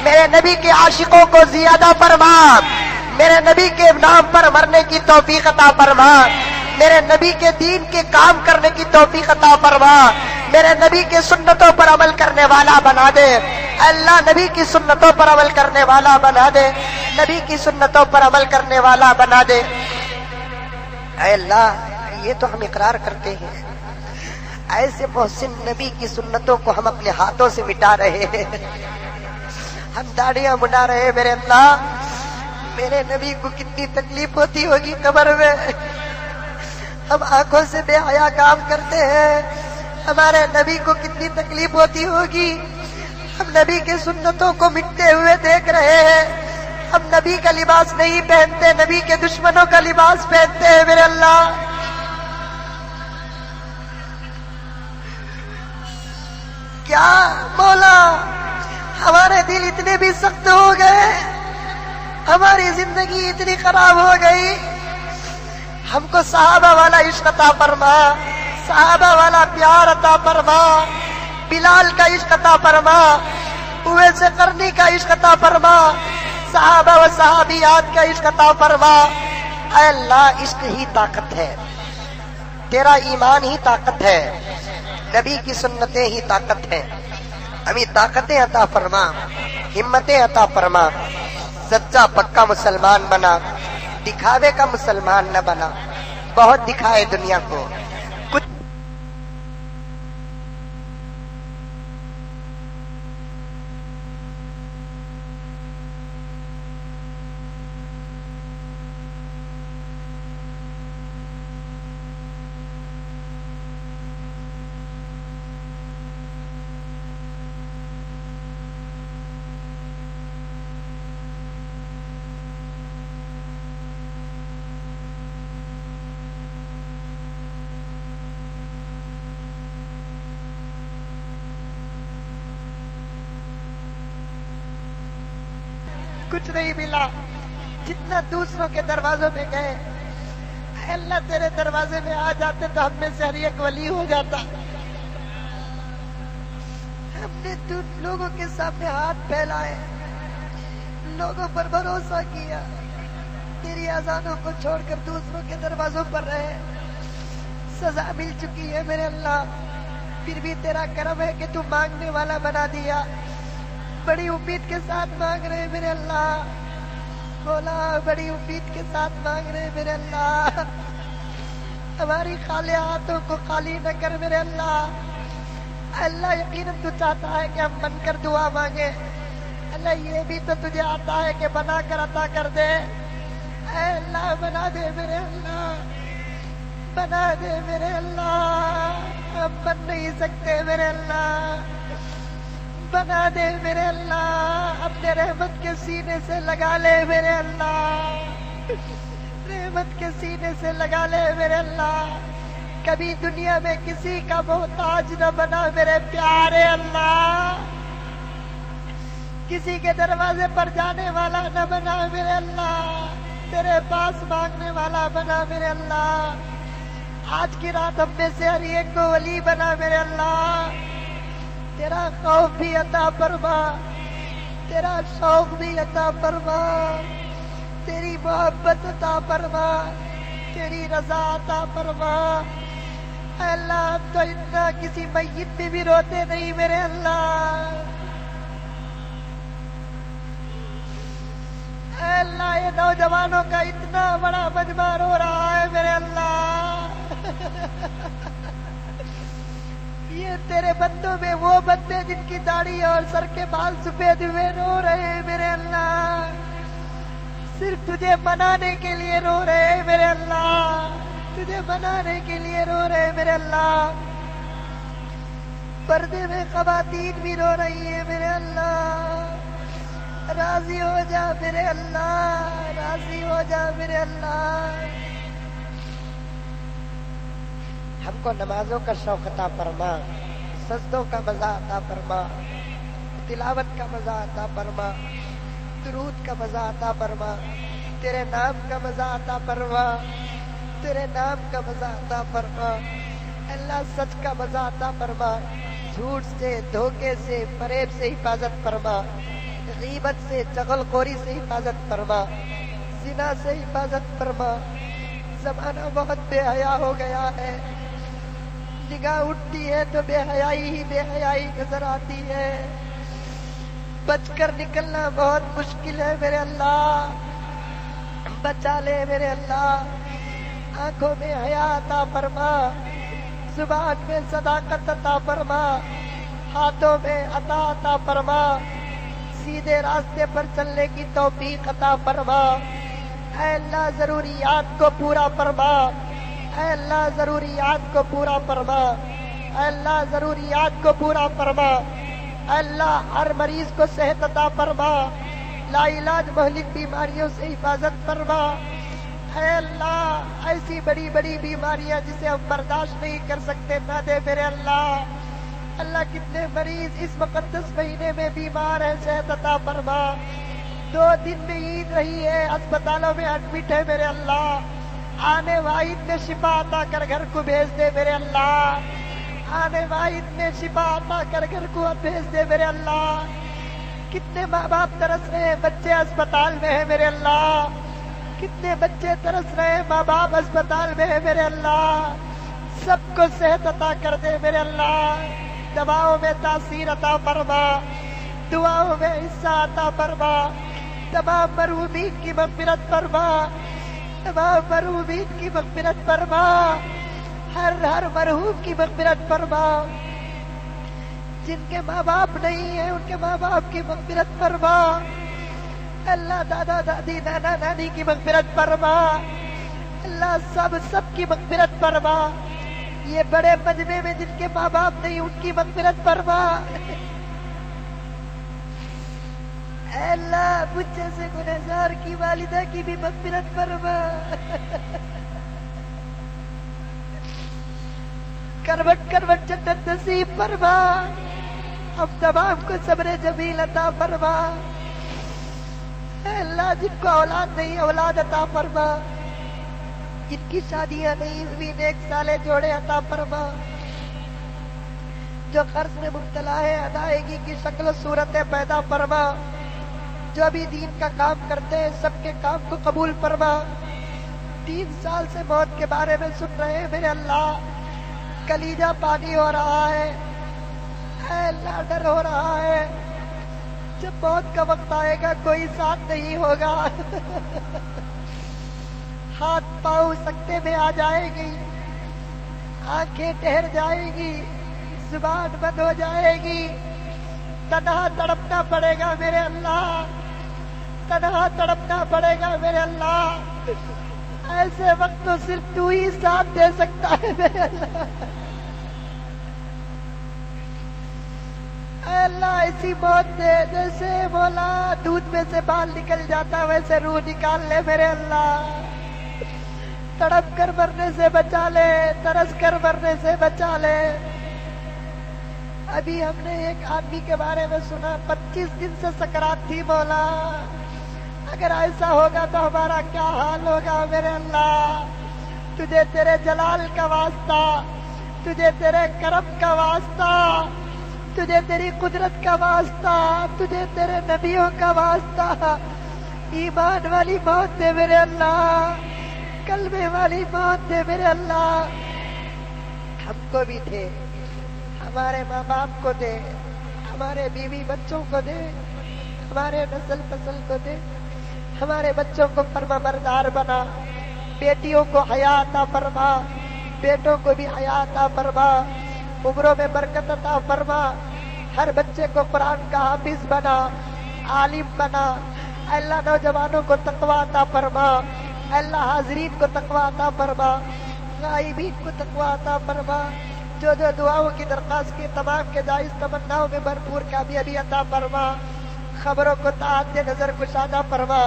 میرے نبی کے عاشقوں کو زیادہ فرما، میرے نبی کے نام پر مرنے کی توفیق عطا فرما، میرے نبی کے دین کے کام کرنے کی توفیق عطا فرما، میرے نبی کے سنتوں پر عمل کرنے والا بنا دے اللہ، نبی کی سنتوں پر عمل کرنے والا بنا دے، نبی کی سنتوں پر عمل کرنے والا بنا دے۔ اے اللہ یہ تو ہم اقرار کرتے ہیں، ایسے محسن نبی کی سنتوں کو ہم اپنے ہاتھوں سے مٹا رہے ہیں، ہم داڑیاں مڈا رہے ہیں میرے اللہ۔ میرے نبی کو کتنی تکلیف ہوتی ہوگی قبر میں، ہم آنکھوں سے بے حیا کام کرتے ہیں، ہمارے نبی کو کتنی تکلیف ہوتی ہوگی۔ ہم نبی کے سنتوں کو مٹتے ہوئے دیکھ رہے ہیں، ہم نبی کا لباس نہیں پہنتے، نبی کے دشمنوں کا لباس پہنتے ہیں میرے اللہ۔ کیا مولا ہمارے دل اتنے بھی سخت ہو گئے، ہماری زندگی اتنی خراب ہو گئی، ہم کو صحابہ والا عشق عطا فرما، صحابہ والا پیار عطا فرما، بلال کا عشق عطا فرما، اویس قرنی کا عشق عطا فرما، صحابہ و صحابیات کا عشق عطا فرما۔ اے اللہ عشق ہی طاقت ہے، تیرا ایمان ہی طاقت ہے، نبی کی سنتیں ہی طاقت ہیں، ہمیں طاقتیں عطا فرما، ہمتیں عطا فرما، سچا پکا مسلمان بنا، دکھاوے کا مسلمان نہ بنا، بہت دکھائے دنیا کو کچھ۔ کچھ نہیں ملا، جتنا دوسروں کے دروازوں میں گئے، اے اللہ تیرے دروازے میں آ جاتے تو ہم میں سے ہر ایک ولی ہو جاتا. ہم نے لوگوں کے سامنے ہاتھ پھیلائے, لوگوں پر بھروسہ کیا, تیری اذانوں کو چھوڑ کر دوسروں کے دروازوں پر رہے. سزا مل چکی ہے میرے اللہ, پھر بھی تیرا کرم ہے کہ تو مانگنے والا بنا دیا. بڑی امید کے ساتھ مانگ رہے میرے اللہ مولا, بڑی امید کے ساتھ مانگ رہے میرے اللہ. ہماری خالی ہاتھوں کو خالی نہ کر میرے اللہ. اللہ یقیناً تو چاہتا ہے کہ ہم بن کر دعا مانگے. اللہ یہ بھی تو تجھے آتا ہے کہ بنا کر عطا کر دے. اے اللہ بنا دے میرے اللہ, بنا دے میرے اللہ. ہم بن نہیں سکتے میرے اللہ, بنا دے میرے اللہ. اپنے رحمت کے سینے سے لگا لے میرے اللہ, رحمت کے سینے سے لگا لے میرے اللہ. کبھی دنیا میں کسی کا محتاج نہ بنا میرے پیارے اللہ. کسی کے دروازے پر جانے والا نہ بنا میرے اللہ, تیرے پاس مانگنے والا بنا میرے اللہ. آج کی رات ہم میں سے ہر ایک کو ولی بنا میرے اللہ. تیرا خوف بھی عطا فرما, تیرا شوق بھی عطا فرما, تیری محبت عطا فرما, تیری رضا عطا فرما. اے اللہ ہم تو اتنا کسی میت پہ بھی روتے نہیں میرے اللہ. اے اللہ یہ نوجوانوں کا اتنا بڑا مجمع رو رہا ہے میرے اللہ. یہ تیرے بندوں میں وہ بندے جن کی داڑھی اور سر کے بال سفید ہوئے رو رہے ہیں میرے اللہ, صرف تجھے منانے کے لیے رو رہے ہیں میرے اللہ, تجھے منانے کے لیے رو رہے ہیں میرے اللہ. پردے میں خواتین بھی رو رہی ہیں میرے اللہ. راضی ہو جا میرے اللہ, راضی ہو جا میرے اللہ. ہم کو نمازوں کا شوق عطا فرما, سجدوں کا مزہ عطا فرما, تلاوت کا مزہ عطا فرما, درود کا مزہ عطا فرما, تیرے نام کا مزہ عطا فرما, تیرے نام کا مزہ عطا فرما. اللہ سچ کا مزہ عطا فرما, جھوٹ سے, دھوکے سے, فریب سے حفاظت فرما, غیبت سے, چغل خوری سے حفاظت فرما, زنا سے حفاظت فرما. زمانہ بہت بے حیا ہو گیا ہے, نگاہ اٹھتی ہے تو بے حیائی ہی بے حیائی نظر آتی ہے. بچ کر نکلنا بہت مشکل ہے میرے اللہ, بچا لے میرے اللہ. آنکھوں میں حیا عطا فرما, زبان میں صداقت عطا فرما, ہاتھوں میں عطا فرما, سیدھے راستے پر چلنے کی توفیق عطا فرما. اے اللہ ضروریات کو پورا فرما, اے اللہ ضروریات کو پورا فرما, اے اللہ ضروریات کو پورا فرما. اے اللہ ہر مریض کو صحت عطا فرما, لا علاج مہلک بیماریوں سے حفاظت فرما. اے اللہ ایسی بڑی بڑی بیماریاں جسے ہم برداشت نہیں کر سکتے نہ دے میرے اللہ. اللہ کتنے مریض اس مقدس مہینے میں بیمار ہیں, صحت عطا فرما. 2 دن میں عید رہی ہے, اسپتالوں میں ایڈمٹ ہے میرے اللہ. آنے واحد میں شفا عطا کر گھر کو بھیج دے میرے اللہ, آنے واحد میں شفا عطا کر گھر کو بھیج دے میرے اللہ. کتنے ماں باپ ترس رہے ہیں, بچے اسپتال میں ہیں میرے اللہ. کتنے بچے ترس رہے ہیں, ماں باپ اسپتال میں ہیں میرے اللہ. سب کو صحت عطا کر دے میرے اللہ. دواؤں میں تاثیر عطا فرما, دعاؤں میں حصہ عطا فرما. تمام مرحومین کی مغفرت فرما, تمام مرحومین کی مغفرت فرما, ہر مرحوم کی مغفرت فرما. جن کے ماں باپ نہیں ہیں ان کے ماں باپ کی مغفرت فرما. اللہ دادا دادی نانا نانی کی مغفرت فرما. اللہ سب کی مغفرت فرما. یہ بڑے مجمع میں جن کے ماں باپ نہیں ان کی مغفرت فرما. اے اللہ مجھ جیسے گنہگار کی والدہ کی بھی مغفرت فرما. کروٹ کروٹ جنت نصیب فرما. ہم تمام کو صبر جمیل عطا فرما. اے اللہ جن کو اولاد نہیں اولاد عطا فرما. جن کی شادیاں نہیں ہوئی نیک سالے جوڑے عطا فرما، جو قرض میں مبتلا ہے ادائیگی کی شکل و صورتیں پیدا فرما، جو ابھی دین کا کام کرتے ہیں سب کے کام کو قبول فرما۔ 3 سال سے موت کے بارے میں سن رہے ہیں میرے اللہ، کلیجہ پانی ہو رہا ہے، اے اللہ ڈر ہو رہا ہے، جب موت کا وقت آئے گا کوئی ساتھ نہیں ہوگا، ہاتھ پاؤں سکتے میں آ جائے گی، آنکھیں ٹھہر جائے گی، زبان بند ہو جائے گی، تنہا تڑپنا پڑے گا میرے اللہ، تنہا تڑپنا پڑے گا میرے اللہ۔ ایسے وقت تو صرف تو ہی ساتھ دے سکتا ہے میرے اللہ۔ اے اللہ ایسی موت دے جیسے مولا دودھ میں سے بال نکل جاتا ویسے روح نکال لے میرے اللہ، تڑپ کر مرنے سے بچا لے، ترس کر مرنے سے بچا لے۔ ابھی ہم نے ایک آدمی کے بارے میں سنا 25 دن سے سکرات تھی مولا، اگر ایسا ہوگا تو ہمارا کیا حال ہوگا میرے اللہ۔ تجھے تیرے جلال کا واسطہ، تجھے تیرے کرم کا واسطہ، تجھے تیری قدرت کا واسطہ، تجھے تیرے نبیوں کا واسطہ، ایمان والی موت دے میرے اللہ، کلمے والی موت دے میرے اللہ۔ ہم کو بھی دے، ہمارے ماں باپ کو دے، ہمارے بیوی بچوں کو دے، ہمارے نسل فصل کو دے، ہمارے بچوں کو فرما بردار بنا، بیٹیوں کو حیا عطا فرما، بیٹوں کو بھی حیا عطا فرما، عمروں میں برکت عطا فرما، ہر بچے کو قرآن کا حافظ بنا، عالم بنا۔ اللہ نوجوانوں کو تقویٰ عطا فرما، اللہ حاضرین کو تقویٰ عطا فرما، غائبین کو تقویٰ عطا فرما۔ جو دعاؤں کی درخواست کی تمام کے جائز تمناؤں میں بھرپور کامیابی عطا فرما، خبروں کو طاعت نظر کشادہ فرما،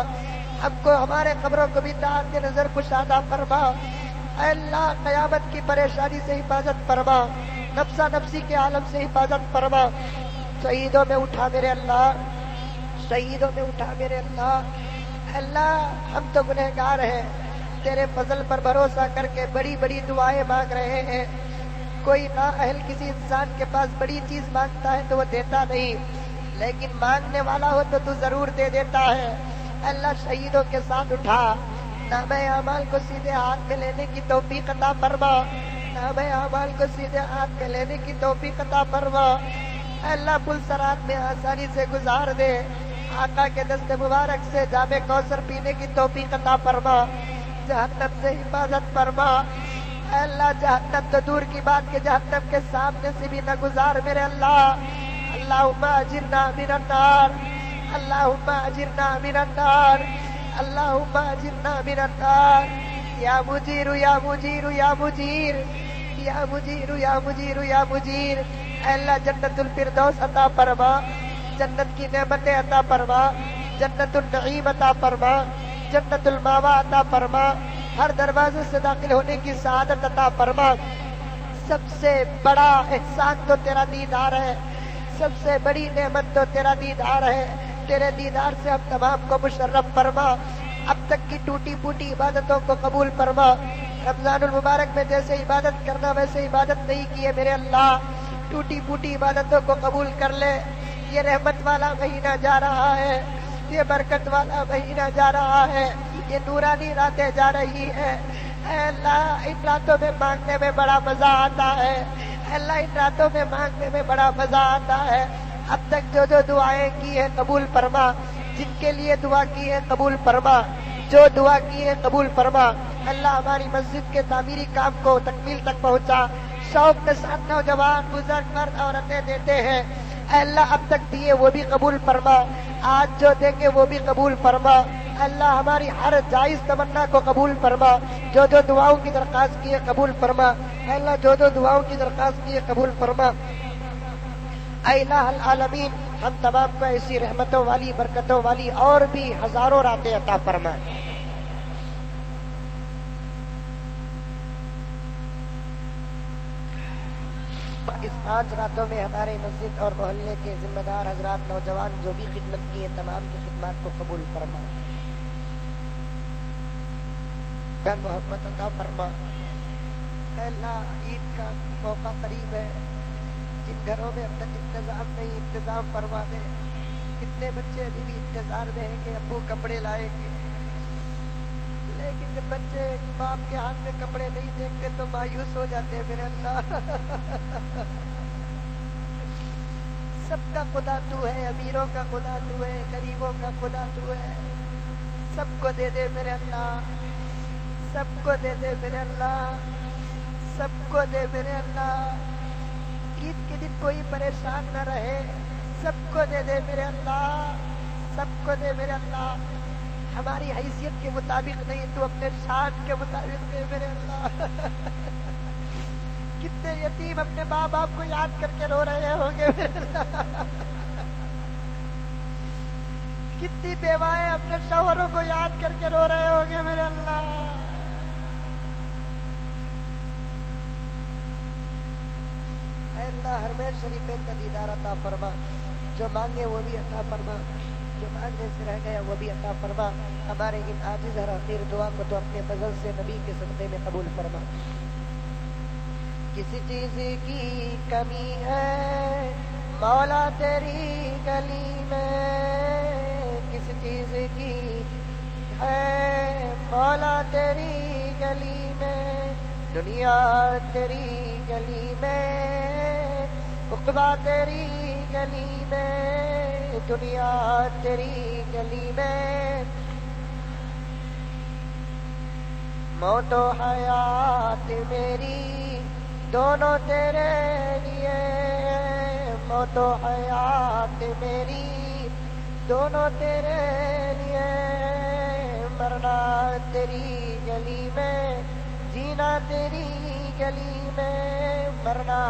ہم کو ہمارے خبروں کو بھی طاعت نظر کشادہ فرما۔ اے اللہ قیامت کی پریشانی سے حفاظت فرما، نفسا نفسی کے عالم سے حفاظت فرما۔ شہیدوں میں اٹھا میرے اللہ، شہیدوں میں اٹھا میرے اللہ۔ اللہ ہم تو گنہگار ہیں، تیرے فضل پر بھروسہ کر کے بڑی بڑی دعائیں مانگ رہے ہیں۔ کوئی نااہل کسی انسان کے پاس بڑی چیز مانگتا ہے تو وہ دیتا نہیں، لیکن مانگنے والا ہو تو تو ضرور دے دیتا ہے۔ اللہ شہیدوں کے ساتھ اٹھا، نامہ اعمال کو سیدھے ہاتھ میں لینے کی توفیق عطا فرما، نامہ اعمال کو سیدھے ہاتھ میں لینے کی توفیق عطا فرما۔ اللہ پل صراط میں آسانی سے گزار دے، آقا کے دست مبارک سے جام کوثر پینے کی توفیق عطا فرما، جہنم سے حفاظت فرما۔ اے اللہ جہنم تو دور کی بات کہ جہنم کے سامنے سے بھی نہ گزار میرے اللہ۔ اللہم اجرنا من النار، اللہم اجرنا من النار، اللہم اجرنا من النار۔ یا مجیر یا مجیر یا مجیر، یا مجیر یا مجیر یا مجیر۔ اے اللہ جنت الفردوس عطا فرما، جنت کی نعمتیں عطا فرما، جنت النعیم عطا فرما، جنت الماوا عطا فرما، ہر دروازے سے داخل ہونے کی سعادت عطا فرما۔ سب سے بڑا احسان تو تیرا دیدار ہے، سب سے بڑی نعمت تو تیرا دیدار ہے، تیرے دیدار سے ہم تمام کو مشرف فرما۔ اب تک کی ٹوٹی پھوٹی عبادتوں کو قبول فرما۔ رمضان المبارک میں جیسے عبادت کرنا ویسے عبادت نہیں کی ہے میرے اللہ، ٹوٹی پھوٹی عبادتوں کو قبول کر لے۔ یہ رحمت والا مہینہ جا رہا ہے، یہ برکت والا مہینہ جا رہا ہے، یہ نورانی راتیں جا رہی ہے۔ اے اللہ ان راتوں میں مانگنے میں بڑا مزہ آتا ہے، اے اللہ ان راتوں میں مانگنے میں بڑا مزہ آتا ہے۔ اب تک جو دعائیں کی ہے قبول فرما، جن کے لیے دعا کی ہے قبول فرما، جو دعا کی ہے قبول فرما۔ اللہ ہماری مسجد کے تعمیری کام کو تکمیل تک پہنچا۔ شوق کے ساتھ نوجوان بزرگ مرد عورتیں دیتے ہیں، اے اللہ اب تک دیے وہ بھی قبول فرما، آج جو دیں گے وہ بھی قبول فرما۔ اللہ ہماری ہر جائز تمنا کو قبول فرما، جو دعاؤں کی درخواست کی ہے قبول فرما۔ اے اللہ جو دعاؤں کی درخواست کی ہے قبول فرما۔ اے الہ العالمین ہم تمام کو ایسی رحمتوں والی برکتوں والی اور بھی ہزاروں راتیں عطا فرما۔ اس 5 راتوں میں ہمارے مسجد اور محلے کے ذمہ دار حضرات نوجوان جو بھی خدمت کی ہے تمام کی خدمات کو قبول فرما۔ کا محبت عطا فرما۔ اے اللہ عید کا موقع قریب ہے، جن گھروں میں اب تک انتظام نہیں انتظام فرما دے۔ کتنے بچے ابھی بھی انتظار میں ہیں کہ ابو کپڑے لائیں گے، لیکن جب بچے باپ کے ہاتھ میں کپڑے نہیں دیکھتے تو مایوس ہو جاتے ہیں میرے اللہ۔ سب کا خدا تو ہے، امیروں کا خدا تو ہے، غریبوں کا خدا تو ہے، سب کو دے دے میرے اللہ، سب کو دے دے میرے اللہ، سب کو دے میرے اللہ۔ عید کے دن کوئی پریشان نہ رہے، سب کو دے دے میرے اللہ، سب کو دے میرے اللہ۔ ہماری حیثیت کے مطابق نہیں، تو اپنے شان کے مطابق دے میرے اللہ۔ کتنے یتیم اپنے ماں باپ کو یاد کر کے رو رہے ہوں گے میرے اللہ، کتنی بیوائیں اپنے شوہروں کو یاد کر کے رو رہے ہوں گے میرے اللہ۔ اے اللہ حرمین شریفین کا دیدار عطا فرما، جو مانگے وہ بھی عطا فرما، جو مانگنے سے رہ گیا وہ بھی عطا فرما۔ ہمارے ان عاجز اور حقیر دعا کو تو اپنے فضل سے نبی کے صدقے میں قبول فرما۔ کسی چیز کی کمی ہے مولا تیری گلی میں، کسی چیز کی ہے مولا تیری گلی میں، دنیا تیری گلی میں، عقبہ تیری گلی میں، دنیا تیری گلی میں، موت و حیات میری دونوں تیرے لیے، موت و حیات میری دونوں تیرے لیے، مرنا تیری گلی میں، جینا تیری گلی میں، مرنا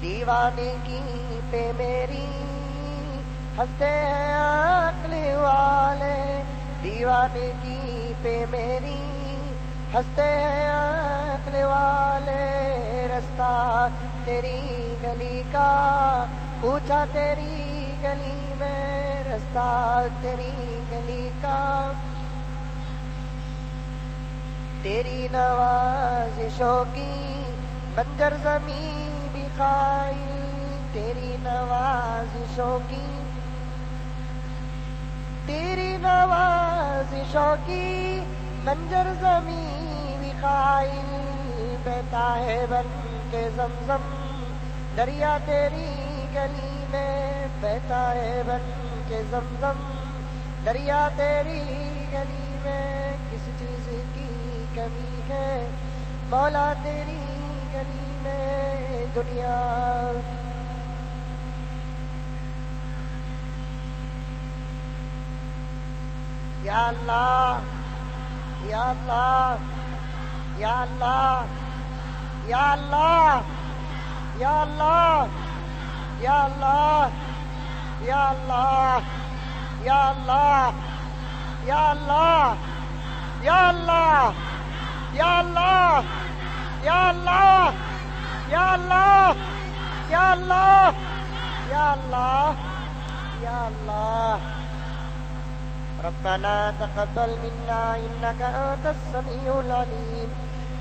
دیوانگی پہ میری ہنستے ہیں عقل والے، دیوانگی پہ میری ہنستے ہیں عقل والے، رستہ تیری گلی کا پوچھا تیری گلی میں، رستہ تیری گلی کا، تیری نوازشوں کی بنجر زمین بھی خائی، تیری نوازشوں کی، تیری نوازشوں کی بنجر زمین بھی خائی، بہتا ہے بن کے زمزم دریا تیری گلی میں، بہتا ہے بن کے زمزم دریا تیری گلی میں، کس چیز کی کمی ہے مولا تیری گلی میں، دنیا یا اللہ یا اللہ یا اللہ یا اللہ یا اللہ یا اللہ یا اللہ یا اللہ یا اللہ یا اللہ یا اللہ یا اللہ یا اللہ یا اللہ یا اللہ یا اللہ۔ ربنا تقبل منا إنك أنت السميع العليم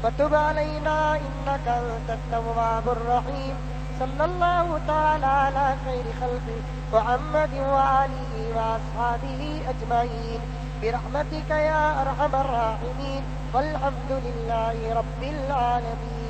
وتب علينا إنك أنت التواب الرحيم، صلى الله تعالى على خير خلقه محمد وآله وأصحابه أجمعين برحمتك يا أرحم الراحمين، والحمد لله رب العالمين۔